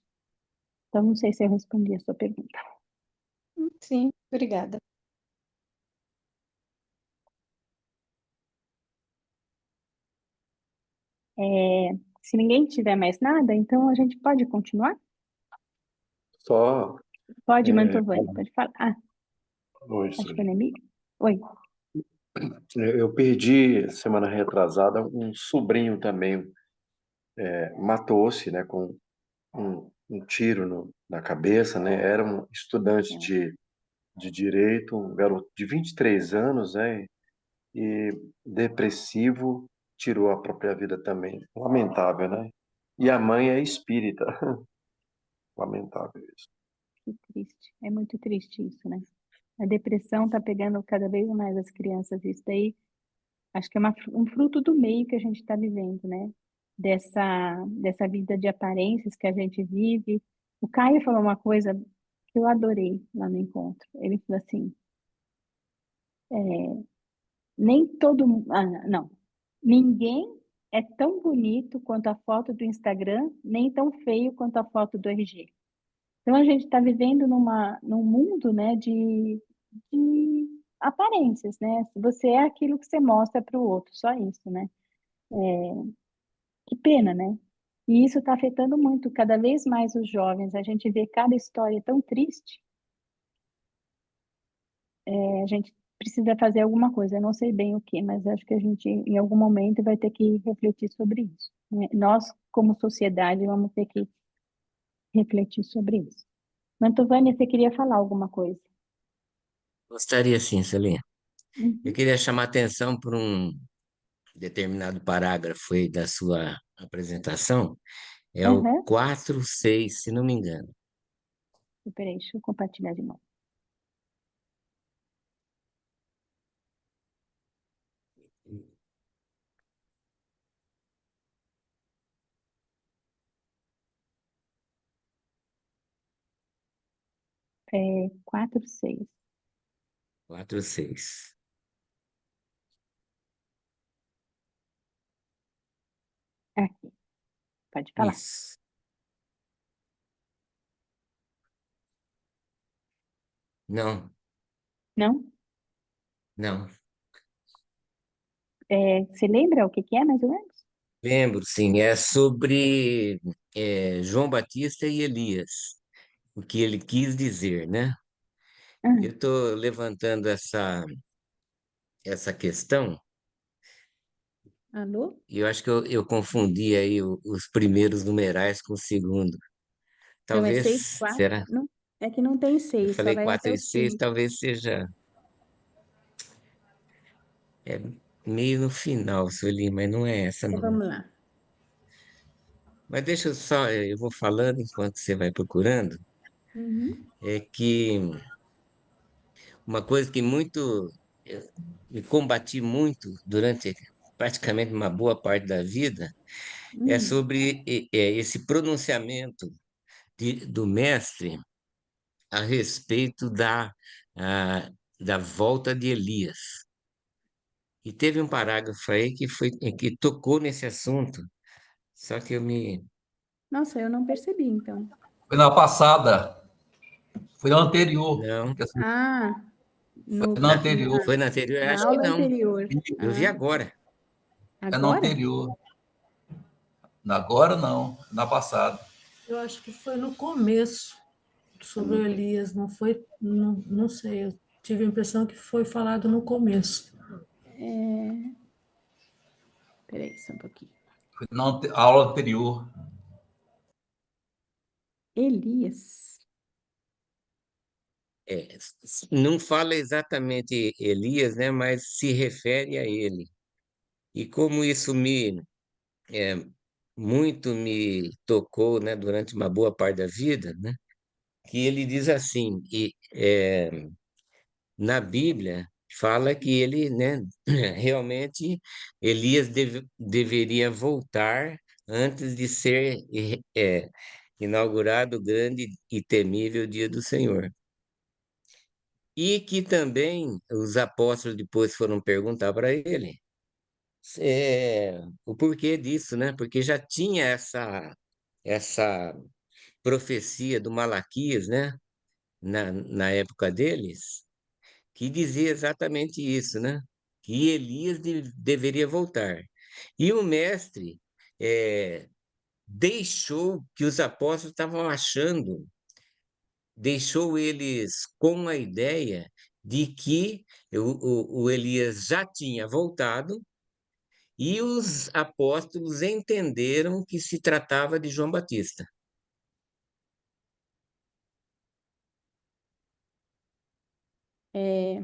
S2: Então, não sei se eu respondi a sua pergunta.
S5: Sim, obrigada.
S2: Se ninguém tiver mais nada, então a gente pode continuar?
S3: Só,
S2: Pode,
S3: é,
S2: Mantovani, pode falar. Ah,
S3: oi,
S2: acho que é
S3: Sueli.
S2: Nemi. Oi.
S3: Eu perdi semana retrasada um sobrinho também, matou-se, né, com um tiro na cabeça, né? Era um estudante de direito, um garoto de 23 anos, né? E depressivo, tirou a própria vida também. Lamentável, né? E a mãe é espírita. Lamentável isso.
S2: Que triste. É muito triste isso, né? A depressão está pegando cada vez mais as crianças. Isso daí, acho que é um fruto do meio que a gente está vivendo, né? Dessa vida de aparências que a gente vive. O Caio falou uma coisa que eu adorei lá no encontro. Ele falou assim, nem todo mundo... Ah, não. Ninguém é tão bonito quanto a foto do Instagram, nem tão feio quanto a foto do RG. Então, a gente está vivendo num mundo, né, de aparências, né? Você é aquilo que você mostra para o outro, só isso, né? Que pena, né? E isso está afetando muito, cada vez mais os jovens. A gente vê cada história tão triste, a gente precisa fazer alguma coisa. Eu não sei bem o que, mas acho que a gente, em algum momento, vai ter que refletir sobre isso, né? Nós, como sociedade, vamos ter que refletir sobre isso. Mantovani, você queria falar alguma coisa?
S6: Gostaria sim, Celinha. Eu
S2: Uhum.
S6: queria chamar a atenção por um determinado parágrafo aí da sua apresentação, é o
S2: Aham.
S6: 4.6, se não me engano.
S2: Peraí, deixa eu compartilhar de novo. É 4:6.
S6: 4.6.
S2: Aqui, pode falar.
S6: Isso. Não,
S2: Não?
S6: não.
S2: Você lembra o que que é, mais ou menos?
S6: Lembro, sim, é sobre João Batista e Elias, o que ele quis dizer, né?
S2: Ah,
S6: Eu estou levantando essa questão
S2: alô?
S6: e eu acho que eu confundi aí os primeiros numerais com o segundo.
S2: Então é 6,
S6: Talvez,
S2: 4.
S6: será?
S2: Não, é que não tem
S6: Eu
S2: 6, só
S6: falei
S2: vai
S6: 4
S2: até o
S6: e 6,
S2: 5.
S6: talvez seja é, meio no final, Sueli, mas não é essa,
S2: Então
S6: não.
S2: vamos lá.
S6: Mas deixa eu só, eu vou falando enquanto você vai procurando,
S2: Uhum.
S6: é que uma coisa que eu me combati muito durante praticamente uma boa parte da vida é
S2: Hum.
S6: sobre esse pronunciamento do mestre a respeito a- da volta de Elias. E teve um parágrafo aí que tocou nesse assunto, só que eu me...
S2: Nossa, eu não percebi, então.
S7: Foi na passada, foi na anterior.
S6: Não,
S2: Ah,
S7: Foi
S2: no,
S7: na
S6: na,
S7: anterior.
S2: na,
S6: foi na anterior?
S2: na
S6: Acho que
S2: aula
S6: não.
S2: anterior.
S6: Eu vi
S2: Ah,
S6: agora.
S7: É na
S2: agora?
S7: anterior. Agora não, na passada.
S8: Eu acho que foi no começo sobre o Elias, não foi? Não, não sei, eu tive a impressão que foi falado no começo.
S2: Peraí, só um pouquinho.
S7: Foi na aula anterior.
S2: Elias.
S6: Não fala exatamente Elias, né, mas se refere a ele. E como isso é, muito me tocou, né, durante uma boa parte da vida, né, que ele diz assim, na Bíblia fala que ele, né, realmente Elias deveria voltar antes de ser inaugurado o grande e temível dia do Senhor. E que também os apóstolos depois foram perguntar para ele o porquê disso, né? Porque já tinha essa profecia do Malaquias, né? Na época deles, que dizia exatamente isso, né? Que Elias deveria voltar. E o mestre deixou que os apóstolos estavam achando, deixou eles com a ideia de que o Elias já tinha voltado e os apóstolos entenderam que se tratava de João Batista.
S2: É,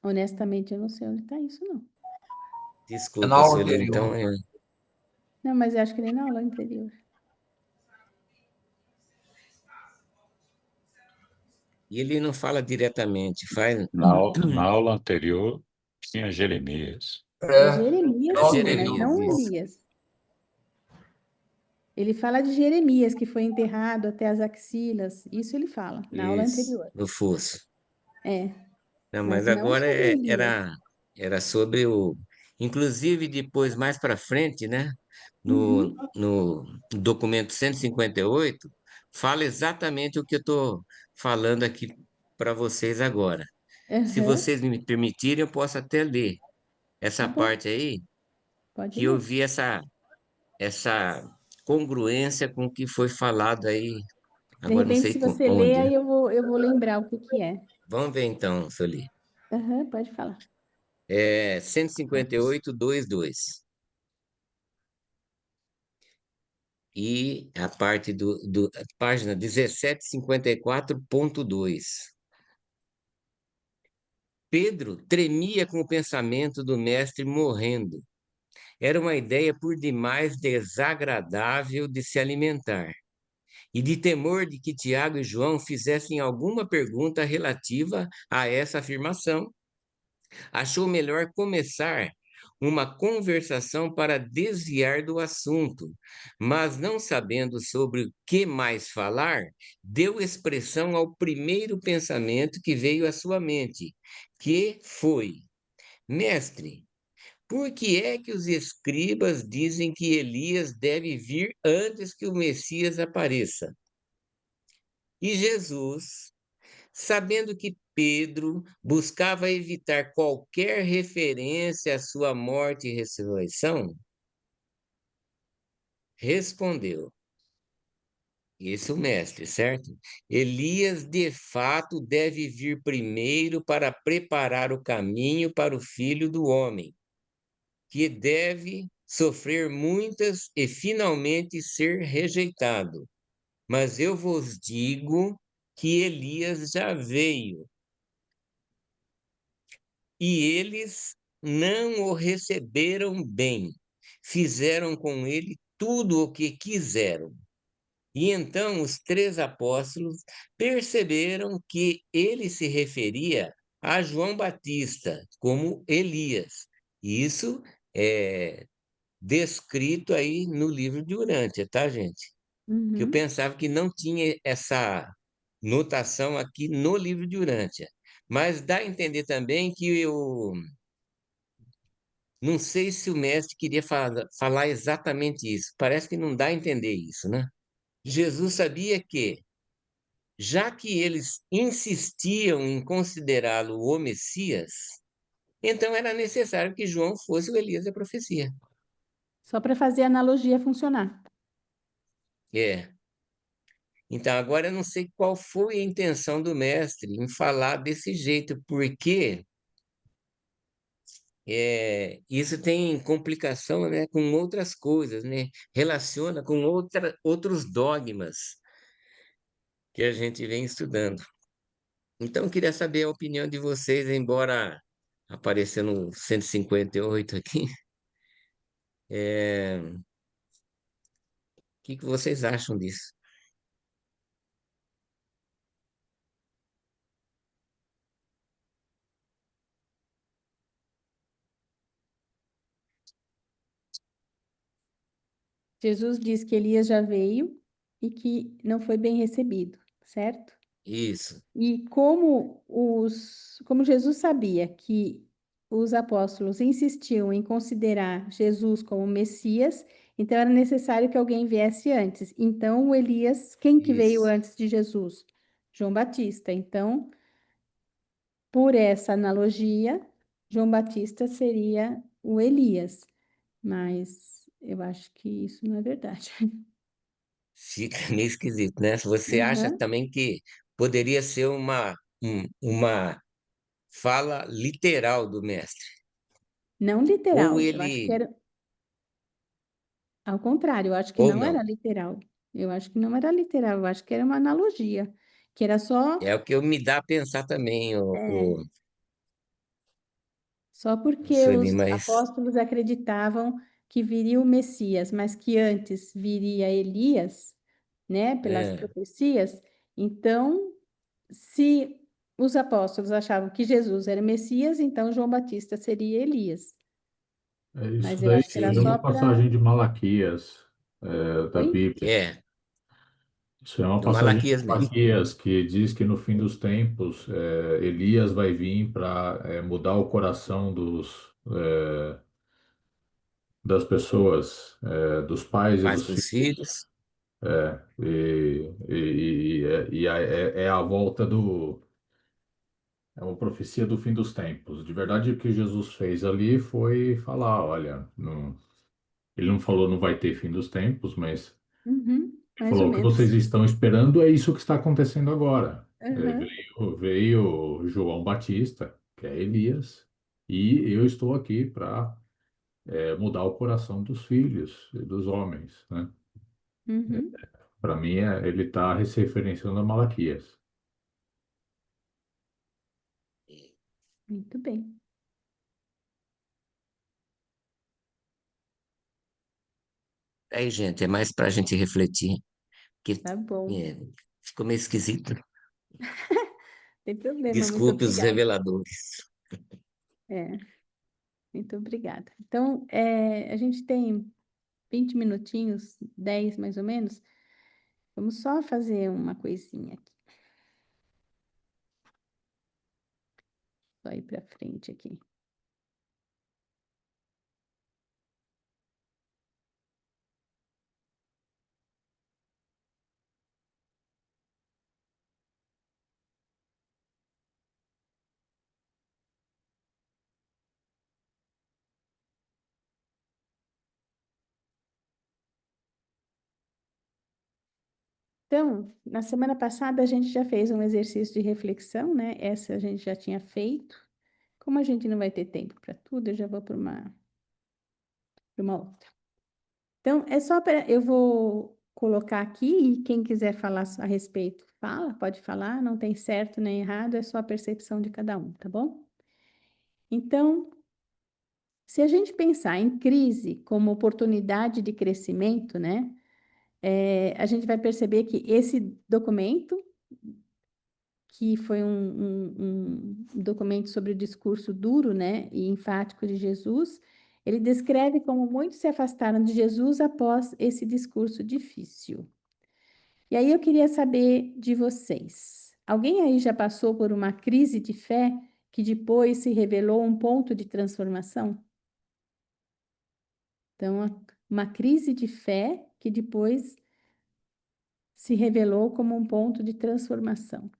S2: honestamente, eu não sei onde está isso, não.
S7: É na
S6: Desculpa,
S7: aula
S6: Sueli, então
S7: anterior.
S2: Não, mas eu acho que nem na aula anterior.
S6: e ele não fala diretamente, faz
S9: Na aula anterior tinha Jeremias.
S2: É
S7: É,
S2: Jeremias,
S7: na
S6: é
S7: aula
S2: sim, mas
S7: anterior.
S6: Jeremias,
S2: não
S6: isso.
S2: Elias. Ele fala de Jeremias, que foi enterrado até as axilas. Isso ele fala, na aula
S6: Isso,
S2: anterior.
S6: no fosso.
S2: É,
S6: Não,
S2: mas
S6: mas
S2: não
S6: agora
S2: sobre Elias.
S6: era sobre o. Inclusive, depois, mais para frente, né? No,
S2: Uhum,
S6: no documento 158, fala exatamente o que eu estou falando aqui para vocês agora. Se
S2: aham,
S6: vocês me permitirem, eu posso até ler
S2: tá
S6: essa
S2: bom,
S6: parte aí,
S2: pode
S6: que eu
S2: ler.
S6: vi essa congruência com o que foi falado aí,
S2: De
S6: agora não
S2: repente,
S6: sei
S2: se você ler,
S6: onde, né?
S2: aí eu vou lembrar o que que é.
S6: Vamos ver então, Sueli.
S2: Aham, pode falar.
S6: 158, 2:2. E a parte a página 1754.2. Pedro tremia com o pensamento do mestre morrendo. Era uma ideia por demais desagradável de se alimentar, e de temor de que Tiago e João fizessem alguma pergunta relativa a essa afirmação, achou melhor começar uma conversação para desviar do assunto, mas não sabendo sobre o que mais falar, deu expressão ao primeiro pensamento que veio à sua mente, que foi: Mestre, por que é que os escribas dizem que Elias deve vir antes que o Messias apareça? E Jesus, sabendo que Pedro buscava evitar qualquer referência à sua morte e ressurreição, respondeu: Isso, mestre, certo? Elias de fato deve vir primeiro para preparar o caminho para o Filho do Homem, que deve sofrer muitas e finalmente ser rejeitado. Mas eu vos digo que Elias já veio e eles não o receberam bem, fizeram com ele tudo o que quiseram. E então os três apóstolos perceberam que ele se referia a João Batista como Elias. Isso é descrito aí no livro de Urântia, tá, gente? Que eu
S2: Uhum.
S6: pensava que não tinha essa notação aqui no livro de Urântia. Mas dá a entender também que eu não sei se o mestre queria falar exatamente isso. Parece que não dá a entender isso, né? Jesus sabia que, já que eles insistiam em considerá-lo o Messias, então era necessário que João fosse o Elias da profecia.
S2: Só para fazer a analogia funcionar.
S6: É. Então, agora eu não sei qual foi a intenção do mestre em falar desse jeito, porque isso tem complicação, né, com outras coisas, né? Relaciona com outros dogmas que a gente vem estudando. Então, eu queria saber a opinião de vocês, embora aparecendo 158 aqui, o que vocês acham disso?
S2: Jesus diz que Elias já veio e que não foi bem recebido, certo?
S6: Isso,
S2: E como Jesus sabia que os apóstolos insistiam em considerar Jesus como Messias, então era necessário que alguém viesse antes. Então, o Elias, quem que veio
S6: isso.
S2: antes de Jesus? João Batista. Então, por essa analogia, João Batista seria o Elias. Mas eu acho que isso não é verdade.
S6: Fica meio esquisito, né? Você acha
S2: Aham.
S6: também que poderia ser uma fala literal do mestre?
S2: Não
S6: Ou
S2: literal, eu acho que
S6: ele,
S2: era ao contrário, eu acho que
S6: ou
S2: não era
S6: não?
S2: literal. Eu acho que não era literal, eu acho que era uma analogia, que era só,
S6: É o que eu me dá a pensar também,
S2: é, só
S6: o
S2: porque
S6: Sueli,
S2: os
S6: mas
S2: apóstolos acreditavam que viria o Messias, mas que antes viria Elias, né, pelas
S6: é,
S2: profecias. Então, se os apóstolos achavam que Jesus era Messias, então João Batista seria Elias.
S9: Isso
S2: Mas eu
S9: daí
S2: acho que era
S9: é
S6: sim,
S2: só
S9: uma
S2: para.
S9: passagem de Malaquias, da
S2: Oi?
S9: Bíblia.
S6: é,
S9: Isso é uma
S6: do
S9: passagem de
S6: Malaquias mesmo.
S9: Malaquias que diz que no fim dos tempos Elias vai vir para mudar o coração das pessoas, dos pais e
S6: Pais
S9: dos
S6: para os
S9: filhos.
S6: filhos,
S9: É a volta do. É uma profecia do fim dos tempos. De verdade, o que Jesus fez ali foi falar: olha, ele não falou não vai ter fim dos tempos, mas
S2: Uhum,
S9: ele
S2: mais ou
S9: falou: o que vocês
S2: menos.
S9: estão esperando é isso que está acontecendo agora.
S2: Aham,
S9: Veio João Batista, que é Elias, e eu estou aqui para mudar o coração dos filhos e dos homens, né?
S2: uhum,
S9: Para mim, ele está se referenciando a Malaquias.
S2: muito bem.
S6: aí, gente, é mais para a gente refletir, que
S2: Tá bom.
S6: é, ficou meio esquisito.
S2: Tem problema, muito
S6: Desculpe os
S2: obrigada.
S6: reveladores.
S2: É, muito obrigada. Então, a gente tem 20 minutinhos, 10 mais ou menos. Vamos só fazer uma coisinha aqui. Só ir para frente aqui. Então, na semana passada a gente já fez um exercício de reflexão, né? Essa a gente já tinha feito. Como a gente não vai ter tempo para tudo, eu já vou para uma outra. Então, é só para. Eu vou colocar aqui e quem quiser falar a respeito, fala, pode falar, não tem certo nem errado, é só a percepção de cada um, tá bom? Então, se a gente pensar em crise como oportunidade de crescimento, né? A gente vai perceber que esse documento, que foi um documento sobre o discurso duro, né, e enfático de Jesus, ele descreve como muitos se afastaram de Jesus após esse discurso difícil. E aí eu queria saber de vocês. Alguém aí já passou por uma crise de fé que depois se revelou um ponto de transformação? Então, uma crise de fé que depois se revelou como um ponto de transformação.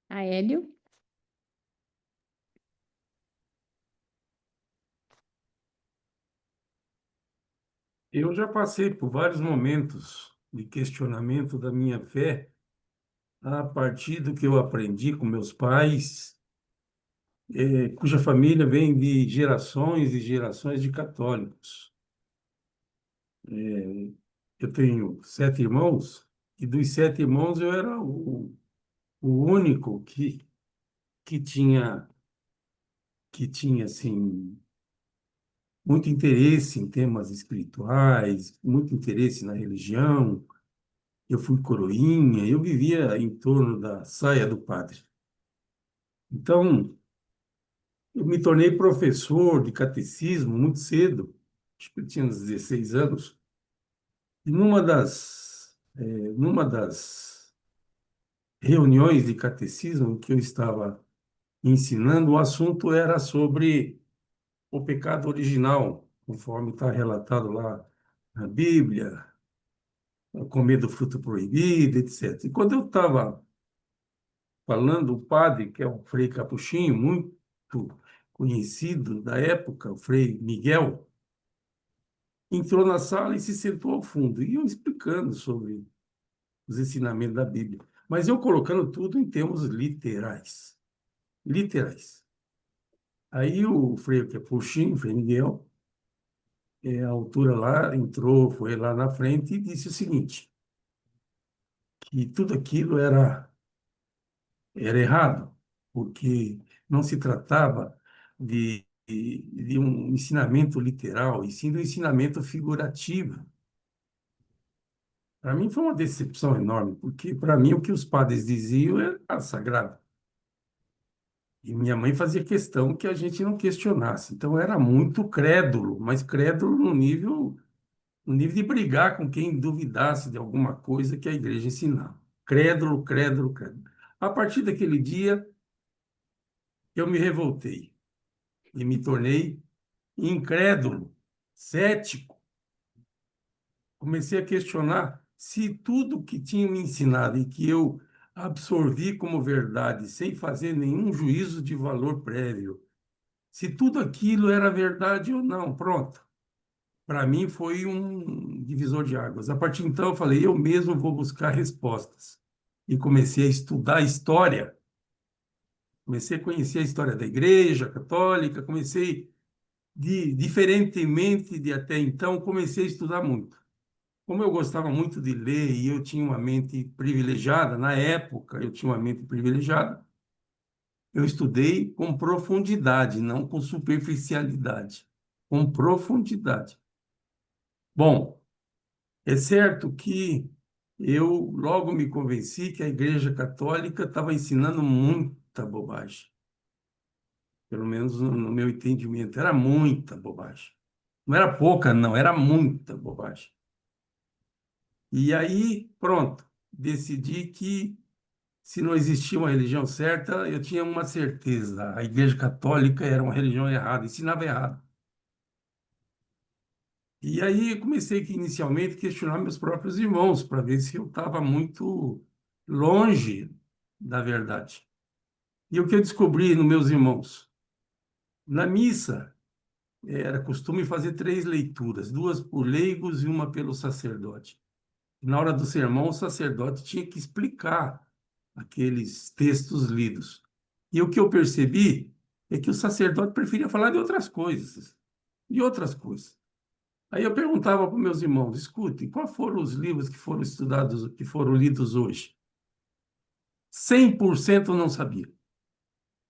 S2: Aélio?
S4: Eu já passei por vários momentos de questionamento da minha fé, a partir do que eu aprendi com meus pais, cuja família vem de gerações e gerações de católicos. Eu tenho 7 irmãos, e dos 7 irmãos eu era o único que tinha, assim, muito interesse em temas espirituais, muito interesse na religião. Eu fui coroinha, eu vivia em torno da saia do padre. Então, eu me tornei professor de catecismo muito cedo, acho que eu tinha uns 16 anos, e numa das reuniões de catecismo que eu estava ensinando, o assunto era sobre o pecado original, conforme está relatado lá na Bíblia, comer do fruto proibido, etc. E quando eu estava falando, o padre, que é um frei capuchinho, muito conhecido da época, o frei Miguel, entrou na sala e se sentou ao fundo, e eu explicando sobre os ensinamentos da Bíblia, mas eu colocando tudo em termos literais. Literais. Aí o frei capuchinho, o frei Miguel, a altura lá, entrou, foi lá na frente e disse o seguinte, que tudo aquilo era errado, porque não se tratava de um ensinamento literal, e sim de um ensinamento figurativo. Para mim foi uma decepção enorme, porque para mim o que os padres diziam era sagrado. E minha mãe fazia questão que a gente não questionasse. Então era muito crédulo, mas crédulo no nível de brigar com quem duvidasse de alguma coisa que a igreja ensinava. Crédulo, crédulo, crédulo. A partir daquele dia, eu me revoltei e me tornei incrédulo, cético. Comecei a questionar se tudo que tinham me ensinado e que eu absorvi como verdade, sem fazer nenhum juízo de valor prévio, se tudo aquilo era verdade ou não. Pronto. Para mim foi um divisor de águas. A partir de então, eu falei, eu mesmo vou buscar respostas. E comecei a estudar história. Comecei a conhecer a história da Igreja Católica, diferentemente de até então, comecei a estudar muito. Como eu gostava muito de ler e eu tinha uma mente privilegiada, na época eu tinha uma mente privilegiada, eu estudei com profundidade, não com superficialidade, com profundidade. Bom, é certo que eu logo me convenci que a Igreja Católica estava ensinando muita bobagem. Pelo menos no meu entendimento, era muita bobagem. Não era pouca, não, era muita bobagem. E aí, pronto, decidi que se não existia uma religião certa, eu tinha uma certeza. A Igreja Católica era uma religião errada, ensinava errado. E aí comecei inicialmente a questionar meus próprios irmãos para ver se eu estava muito longe da verdade. E o que eu descobri nos meus irmãos? Na missa, era costume fazer 3 leituras, 2 por leigos e uma pelo sacerdote. Na hora do sermão, o sacerdote tinha que explicar aqueles textos lidos. E o que eu percebi é que o sacerdote preferia falar de outras coisas, de outras coisas. Aí eu perguntava para meus irmãos, escutem, quais foram os livros que foram estudados, que foram lidos hoje? 100% não sabia.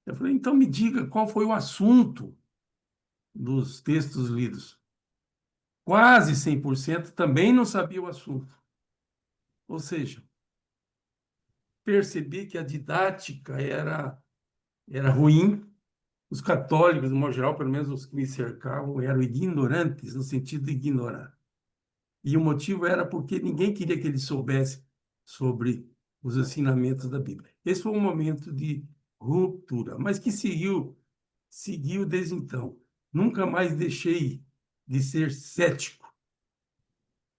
S4: Eu falei, então me diga qual foi o assunto dos textos lidos. Quase 100% também não sabia o assunto. Ou seja, percebi que a didática era ruim. Os católicos, no modo geral, pelo menos os que me cercavam, eram ignorantes, no sentido de ignorar. E o motivo era porque ninguém queria que ele soubesse sobre os ensinamentos da Bíblia. Esse foi um momento de ruptura, mas que seguiu desde então. Nunca mais deixei de ser cético.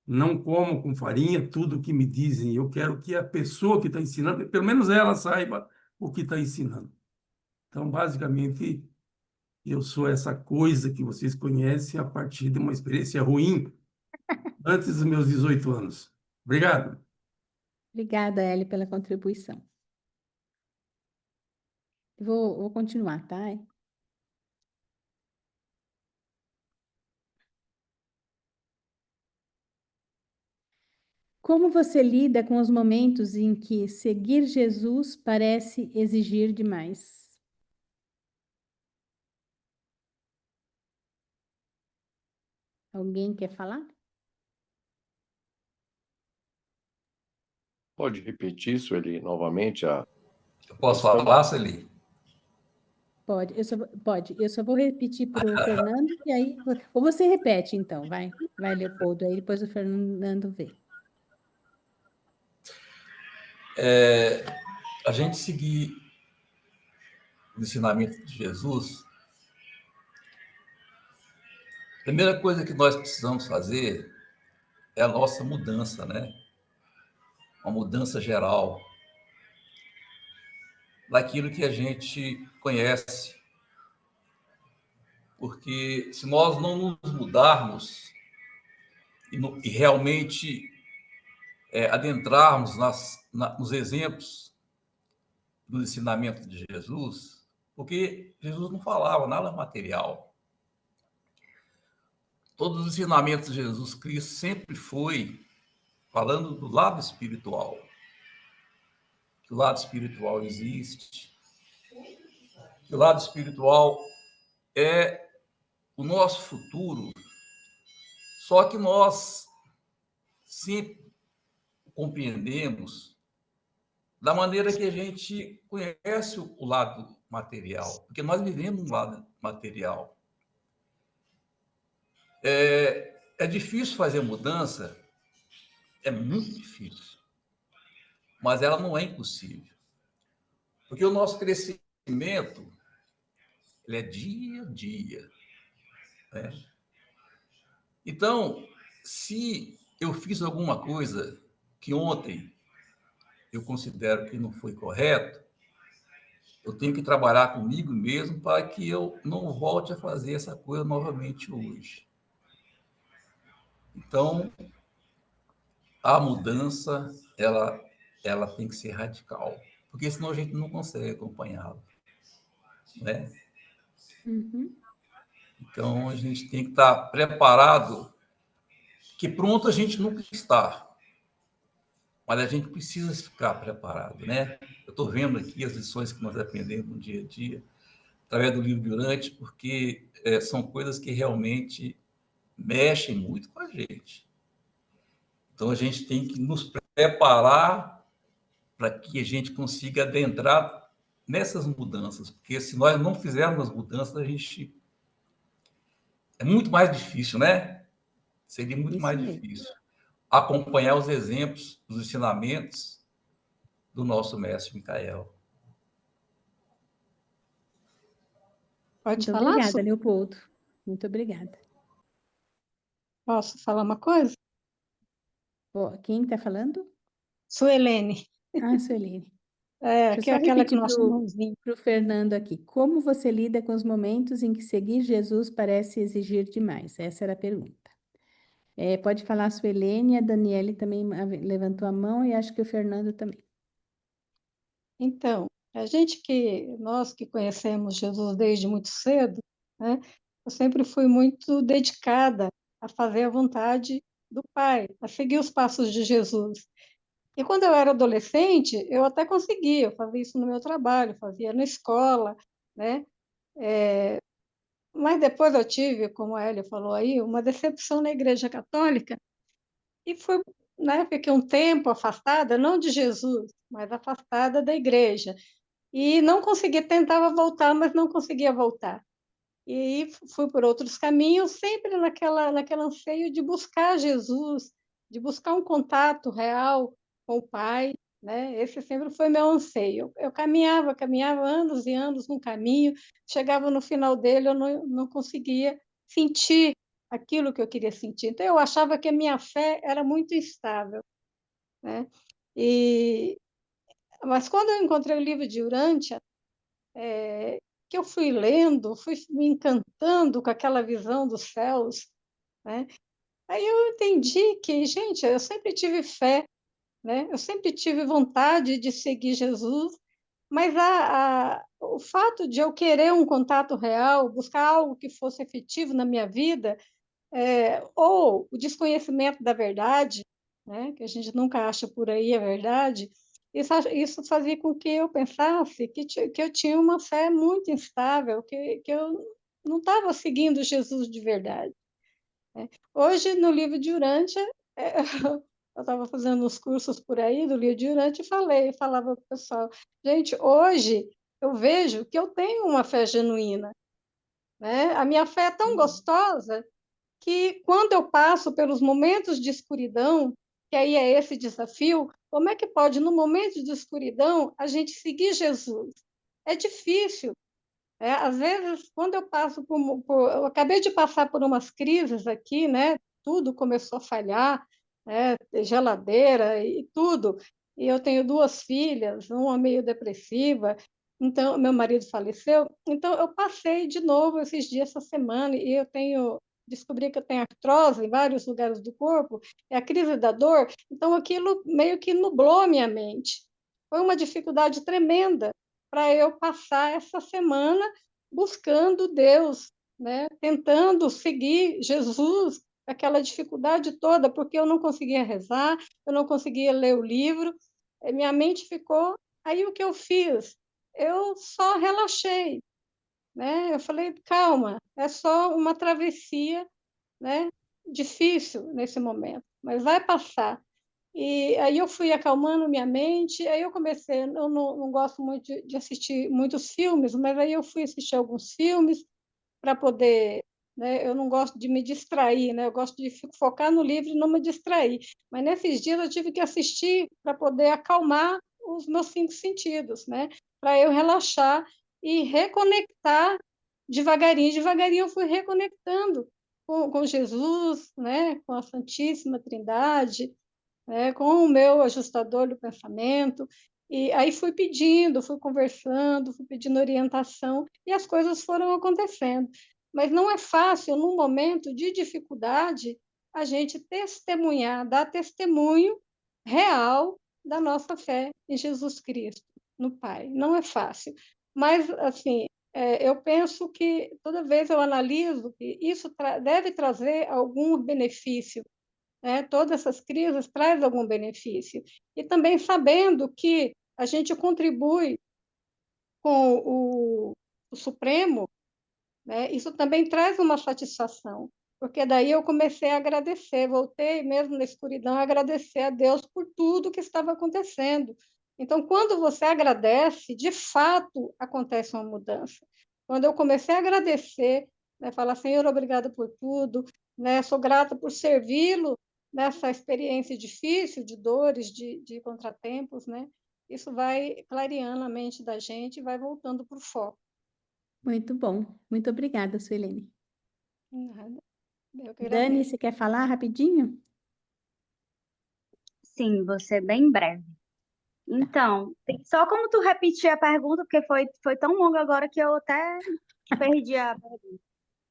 S4: Não como com farinha tudo o que me dizem. Eu quero que a pessoa que está ensinando, pelo menos ela saiba o que está ensinando. Então, basicamente, eu sou essa coisa que vocês conhecem a partir de uma experiência ruim antes dos meus 18 anos. Obrigado.
S2: Obrigada, Eli, pela contribuição. Vou continuar, tá? Como você lida com os momentos em que seguir Jesus parece exigir demais? Alguém quer falar?
S3: Pode repetir, Sueli, novamente a
S7: Eu posso
S3: questão?
S7: falar, Celi?
S2: Pode, eu só vou repetir para o Fernando, e aí. Ou você repete, então, vai, Leopoldo, aí depois o Fernando vê.
S7: A gente seguir o ensinamento de Jesus, a primeira coisa que nós precisamos fazer é a nossa mudança, né? Uma mudança geral daquilo que a gente conhece. Porque se nós não nos mudarmos e realmente adentrarmos nos exemplos do ensinamento de Jesus, porque Jesus não falava nada material. Todos os ensinamentos de Jesus Cristo sempre foi falando do lado espiritual. Que o lado espiritual existe, que o lado espiritual é o nosso futuro, só que nós sempre compreendemos da maneira que a gente conhece o lado material, porque nós vivemos um lado material. É difícil fazer mudança, é muito difícil, mas ela não é impossível, porque o nosso crescimento ele é dia a dia, né? Então, se eu fiz alguma coisa que ontem eu considero que não foi correto, eu tenho que trabalhar comigo mesmo para que eu não volte a fazer essa coisa novamente hoje. Então, a mudança, ela tem que ser radical, porque senão a gente não consegue acompanhá-la, né?
S2: Uhum.
S7: Então, a gente tem que estar preparado, que pronto a gente nunca está, mas a gente precisa ficar preparado, né? Eu estou vendo aqui as lições que nós aprendemos no dia a dia, através do livro de Urante, porque são coisas que realmente mexem muito com a gente. Então, a gente tem que nos preparar para que a gente consiga adentrar nessas mudanças, porque se nós não fizermos as mudanças, a gente é muito mais difícil, né? Seria muito
S2: Isso
S7: mais
S2: mesmo.
S7: difícil acompanhar os exemplos, os ensinamentos do nosso mestre Micael.
S5: Pode
S2: Muito
S5: falar,
S2: obrigada, Leopoldo. Muito obrigada.
S5: Posso falar uma coisa?
S2: Quem está falando?
S5: Suelene,
S2: Suelene.
S5: que
S2: Deixa
S5: é
S2: eu só
S5: aquela que
S2: repetir
S5: nós chamamos de...
S2: para o Fernando aqui. Como você lida com os momentos em que seguir Jesus parece exigir demais? Essa era a pergunta. Pode falar a Suelene, a Daniele também levantou a mão e acho que o Fernando também.
S5: Então, nós que conhecemos Jesus desde muito cedo, né, eu sempre fui muito dedicada a fazer a vontade do Pai, a seguir os passos de Jesus. E quando eu era adolescente, eu até conseguia, eu fazia isso no meu trabalho, fazia na escola, né? Mas depois eu tive, como a Elia falou aí, uma decepção na Igreja Católica e foi, né, fiquei um tempo afastada, não de Jesus, mas afastada da igreja. E não conseguia, tentava voltar, mas não conseguia voltar. E aí fui por outros caminhos, sempre naquele anseio de buscar Jesus, de buscar um contato real com o Pai, né? Esse sempre foi meu anseio. Eu caminhava anos e anos no caminho, chegava no final dele, eu não conseguia sentir aquilo que eu queria sentir. Então, eu achava que a minha fé era muito instável, né? Mas quando eu encontrei o livro de Urântia, que eu fui lendo, fui me encantando com aquela visão dos céus, né? Aí eu entendi que, gente, eu sempre tive fé, né? Eu sempre tive vontade de seguir Jesus, mas o fato de eu querer um contato real, buscar algo que fosse efetivo na minha vida, ou o desconhecimento da verdade, né? Que a gente nunca acha por aí a verdade, isso fazia com que eu pensasse que eu tinha uma fé muito instável, que eu não estava seguindo Jesus de verdade, né? Hoje, no livro de Urântia, eu estava fazendo uns cursos por aí do livro de Urântia e falava para o pessoal, gente, hoje eu vejo que eu tenho uma fé genuína, né? A minha fé é tão gostosa que quando eu passo pelos momentos de escuridão, que aí é esse desafio, como é que pode, no momento de escuridão, a gente seguir Jesus? É difícil. Às vezes, quando eu passo eu acabei de passar por umas crises aqui, né? Tudo começou a falhar, né? Geladeira e tudo. E eu tenho 2 filhas, uma meio depressiva. Então, meu marido faleceu. Então, eu passei de novo esses dias, essa semana, e descobri que eu tenho artrose em vários lugares do corpo, é a crise da dor. Então, aquilo meio que nublou a minha mente. Foi uma dificuldade tremenda para eu passar essa semana buscando Deus, né? Tentando seguir Jesus, aquela dificuldade toda, porque eu não conseguia rezar, eu não conseguia ler o livro, minha mente ficou. Aí o que eu fiz? Eu só relaxei, né? Eu falei, calma, é só uma travessia, né? Difícil nesse momento, mas vai passar. E aí eu fui acalmando minha mente, aí eu comecei, eu não gosto muito de assistir muitos filmes, mas aí eu fui assistir alguns filmes para poder, né, eu não gosto de me distrair, né, eu gosto de focar no livro e não me distrair, mas nesses dias eu tive que assistir para poder acalmar os meus 5 sentidos, né, para eu relaxar e reconectar devagarinho, devagarinho eu fui reconectando com Jesus, né, com a Santíssima Trindade, com o meu ajustador do pensamento. E aí fui conversando, fui pedindo orientação e as coisas foram acontecendo. Mas não é fácil, num momento de dificuldade, a gente testemunhar, dar testemunho real da nossa fé em Jesus Cristo, no Pai. Não é fácil. Mas, assim, eu penso que toda vez eu analiso que isso deve trazer algum benefício, né? Todas essas crises trazem algum benefício. E também sabendo que a gente contribui com o Supremo, né? Isso também traz uma satisfação, porque daí eu comecei a agradecer, voltei mesmo na escuridão a agradecer a Deus por tudo que estava acontecendo. Então, quando você agradece, de fato acontece uma mudança. Quando eu comecei a agradecer, né, falar, Senhor, obrigado por tudo, né, sou grata por servi-lo nessa experiência difícil, de dores, de contratempos, né? Isso vai clareando a mente da gente e vai voltando para o foco.
S2: Muito bom. Muito obrigada, Suelene.
S5: Nada. Eu que
S2: Dani,
S5: agradeço.
S2: você quer falar rapidinho?
S10: Sim, vou ser bem breve. Então, só como tu repetir a pergunta, porque foi tão longa agora que eu até perdi a pergunta.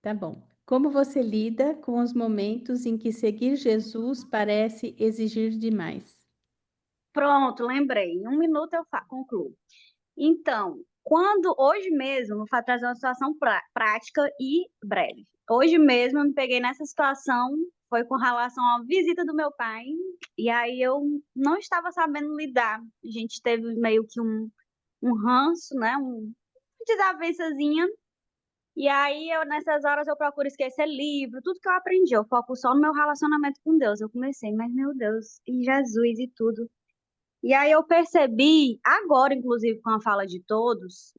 S2: Tá bom. Como você lida com os momentos em que seguir Jesus parece exigir demais?
S10: Pronto, lembrei. Em 1 minuto eu concluo. Então, hoje mesmo, vou trazer uma situação prática e breve. Hoje mesmo eu me peguei nessa situação, foi com relação à visita do meu pai, e aí eu não estava sabendo lidar. A gente teve meio que um ranço, né? Uma desavençazinha. E aí, nessas horas, eu procuro esquecer livro, tudo que eu aprendi. Eu foco só no meu relacionamento com Deus. Eu comecei, mas meu Deus, e Jesus e tudo. E aí eu percebi, agora, inclusive, com a fala de todos,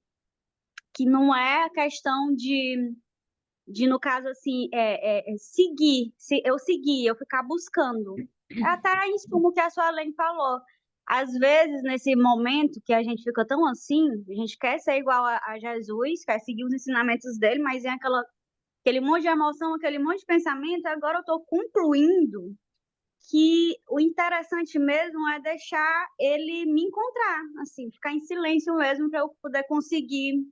S10: que não é a questão de no caso, assim, seguir. Se eu seguir, eu ficar buscando. É até isso como que a Suelen falou. Às vezes, nesse momento que a gente fica tão assim, a gente quer ser igual a Jesus, quer seguir os ensinamentos dele, mas é aquele monte de emoção, aquele monte de pensamento. Agora eu estou concluindo que o interessante mesmo é deixar ele me encontrar, assim, ficar em silêncio mesmo para eu poder conseguir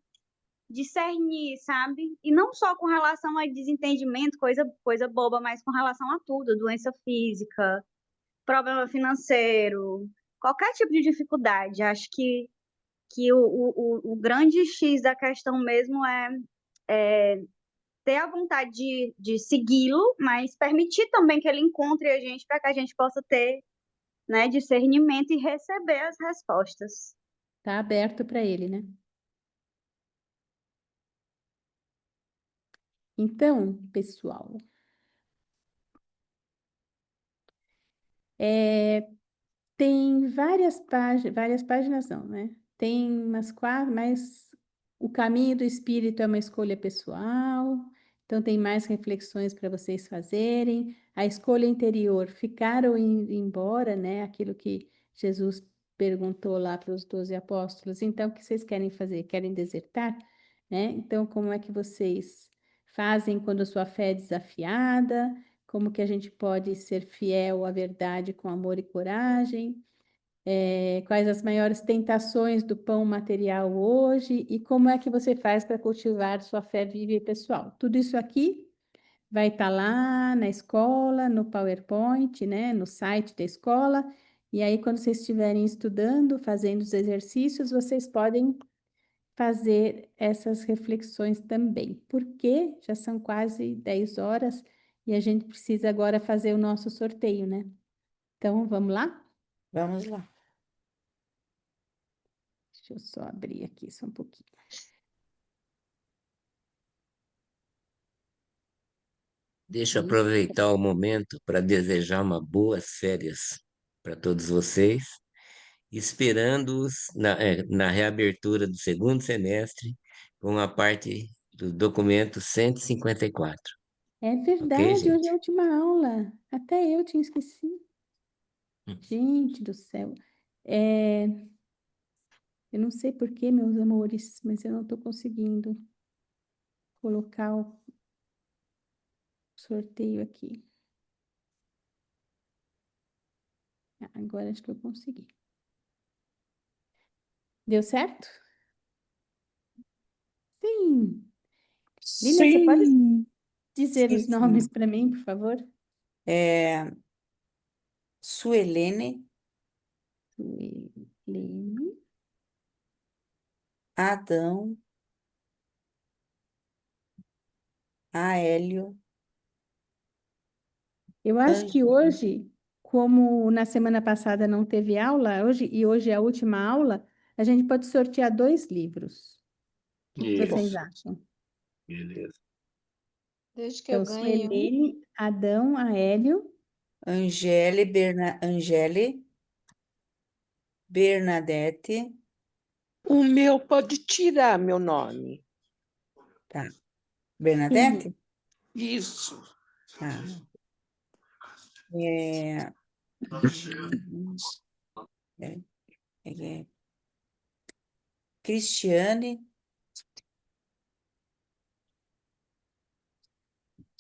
S10: discernir, sabe? E não só com relação a desentendimento, coisa boba, mas com relação a tudo, doença física, problema financeiro, qualquer tipo de dificuldade. Acho que o grande X da questão mesmo é ter a vontade de segui-lo, mas permitir também que ele encontre a gente para que a gente possa ter, né, discernimento e receber as respostas.
S2: Tá aberto para ele, né? Então, pessoal, tem várias páginas não, né? Tem umas quatro, mas o caminho do espírito é uma escolha pessoal, então tem mais reflexões para vocês fazerem. A escolha interior, ficar ou ir embora, né? Aquilo que Jesus perguntou lá para os 12 apóstolos. Então, o que vocês querem fazer? Querem desertar? Né? Então, como é que vocês fazem quando a sua fé é desafiada? Como que a gente pode ser fiel à verdade com amor e coragem? Quais as maiores tentações do pão material hoje e como é que você faz para cultivar sua fé viva e pessoal? Tudo isso aqui vai estar lá na escola, no PowerPoint, né, no site da escola. E aí, quando vocês estiverem estudando, fazendo os exercícios, vocês podem fazer essas reflexões também, porque já são quase 10 horas e a gente precisa agora fazer o nosso sorteio, né? Então, vamos lá?
S1: Vamos lá.
S2: Deixa eu só abrir aqui só um pouquinho.
S6: Deixa eu aproveitar o momento para desejar uma boas férias para todos vocês, esperando-os na reabertura do segundo semestre com a parte do documento 154.
S2: É
S6: Ok,
S2: verdade, hoje é a
S6: gente?
S2: última aula. Até eu tinha esquecido. Gente do céu. É, eu não sei por quê, meus amores, mas eu não estou conseguindo colocar o sorteio aqui. Ah, agora acho que eu consegui. Deu certo? Sim. Lina, você pode dizer
S1: Sim,
S2: os nomes
S1: sim.
S2: para mim, por favor?
S1: É, Suelene,
S2: Suelene.
S1: Adão, Aélio,
S2: Eu acho que
S1: Angélica.
S2: hoje, como na semana passada não teve aula, hoje é a última aula, a gente pode sortear 2 livros. O que que vocês
S3: Isso,
S2: acham?
S3: beleza.
S5: Desde que eu
S2: Então,
S5: ganhe um,
S2: Suelene, Adão, Aélio.
S1: Angele, Bernadette,
S11: O meu pode tirar meu nome.
S1: tá.
S2: Quem?
S1: Bernadette?
S11: Isso.
S1: Tá. É, é, é, Cristiane,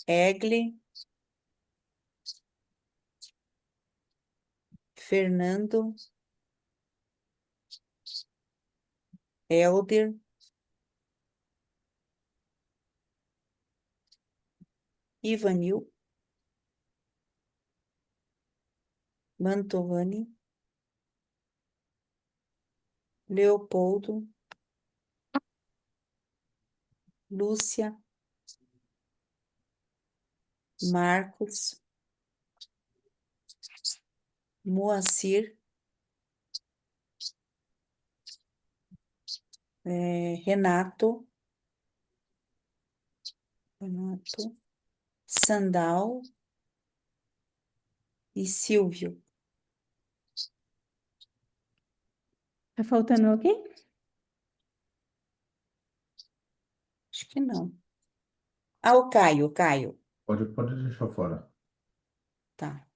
S1: Egli, Fernando, Elder, Ivanil, Mantovani, Leopoldo, Lúcia, Marcos, Moacir, Renato, Sandal e Silvio.
S2: Tá faltando alguém?
S1: Acho que não. Ah, o Caio.
S9: Pode deixar fora.
S1: Tá.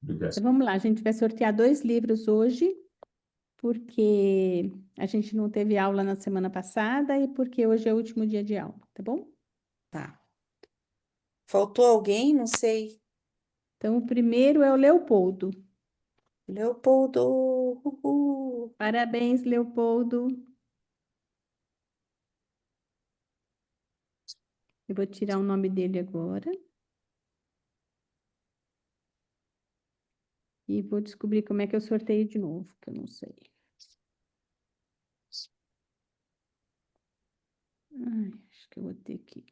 S2: Então,
S9: Obrigado.
S2: vamos lá, a gente vai sortear 2 livros hoje, porque a gente não teve aula na semana passada e porque hoje é o último dia de aula, tá bom?
S1: Tá. Faltou alguém? Não sei.
S2: Então, o primeiro é o Leopoldo.
S1: Leopoldo. Uhul.
S2: Parabéns, Leopoldo. Eu vou tirar o nome dele agora. E vou descobrir como é que eu sorteio de novo, que eu não sei. Ai, acho que eu vou ter que...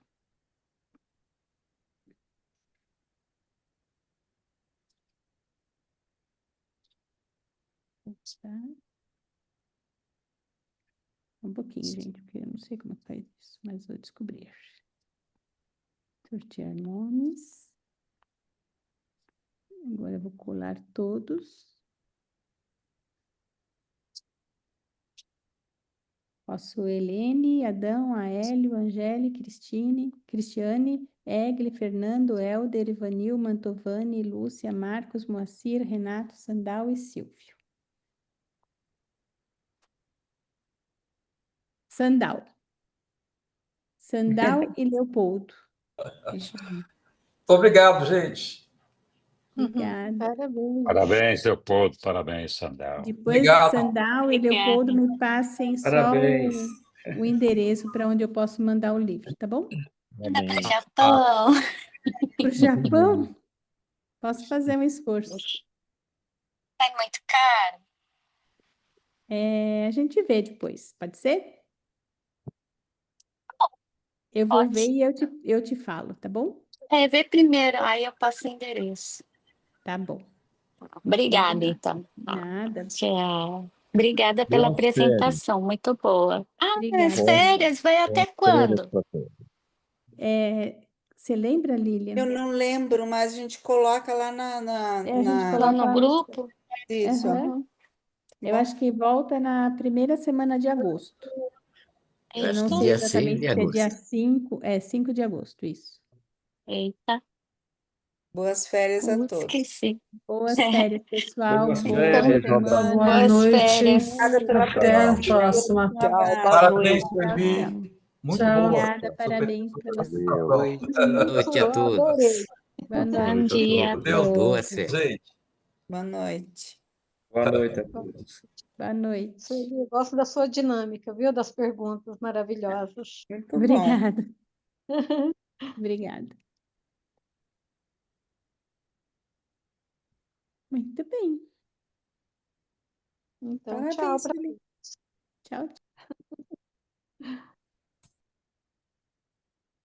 S2: Tá. Um pouquinho, gente, porque eu não sei como é que faz isso, mas vou descobrir. Sortear nomes. Agora eu vou colar todos. Posso Helene, Adão, Aélio, Angele, Cristiane, Egli, Fernando, Helder, Ivanil, Mantovani, Lúcia, Marcos, Moacir, Renato, Sandal e Silvio. Sandal e Leopoldo.
S1: Deixa eu ver.
S7: Muito obrigado, gente.
S2: Obrigada.
S5: Parabéns.
S12: Parabéns, Leopoldo. Parabéns, Sandel.
S2: Depois,
S7: Obrigado.
S2: Sandal e Leopoldo, me passem só
S3: Parabéns.
S2: o endereço para onde eu posso mandar o livro, tá bom?
S13: Manda para o
S3: Parabéns.
S13: Japão.
S2: Para o Japão, posso fazer um esforço.
S13: É muito caro.
S2: A gente vê depois, pode ser? Eu vou ver
S13: Pode.
S2: e eu te falo, tá bom?
S13: Vê primeiro, aí eu passo o endereço.
S2: Tá bom.
S13: Obrigada,
S2: Combinado.
S13: então.
S2: Nada.
S13: Tchau. Obrigada pela
S12: Boas férias.
S13: apresentação, muito boa. Ah, as
S2: Obrigada.
S13: férias, vai até quando?
S12: para todos.
S2: Você lembra, Lilian?
S1: Eu não lembro, mas a gente coloca lá
S2: A gente
S13: Lá
S2: coloca
S13: no
S2: lá
S13: grupo?
S1: Isso.
S2: Aham.
S13: Uhum.
S2: Eu acho que volta na primeira semana de agosto. Eu
S6: Acho
S2: não
S6: que
S2: sei
S6: dia 6
S2: exatamente
S6: de
S2: se é dia
S6: agosto.
S2: 5, 5 de agosto, isso.
S13: Eita,
S1: Boas férias a todos.
S13: esqueci.
S2: Boas férias, pessoal.
S3: Boas
S2: Boa
S3: férias, um
S2: semana.
S3: abraço.
S8: Boa
S13: Boas
S8: noite.
S13: férias.
S1: Obrigada pela
S8: Até a
S1: presença.
S8: próxima.
S1: Um
S11: Tchau,
S1: abraço.
S11: boa
S7: Parabéns,
S11: noite.
S7: Sueli. Muito
S8: Tchau.
S7: boa.
S2: Obrigada, parabéns para você.
S12: Valeu.
S6: Boa noite a
S5: Eu
S6: todos.
S5: adorei.
S2: Boa
S12: Boa
S2: noite.
S13: Bom
S12: noite a
S13: dia a
S12: todos.
S7: Deus,
S6: Boas
S13: todos.
S6: férias.
S7: gente.
S1: Boa noite.
S3: Boa noite a todos.
S2: Boa noite.
S5: Sueli, eu gosto da sua dinâmica, viu? Das perguntas maravilhosas.
S1: Muito bom.
S2: Obrigada. Obrigada. Muito bem.
S5: Então, tchau
S1: Parabéns,
S5: para
S1: Felipe.
S2: Tchau, tchau.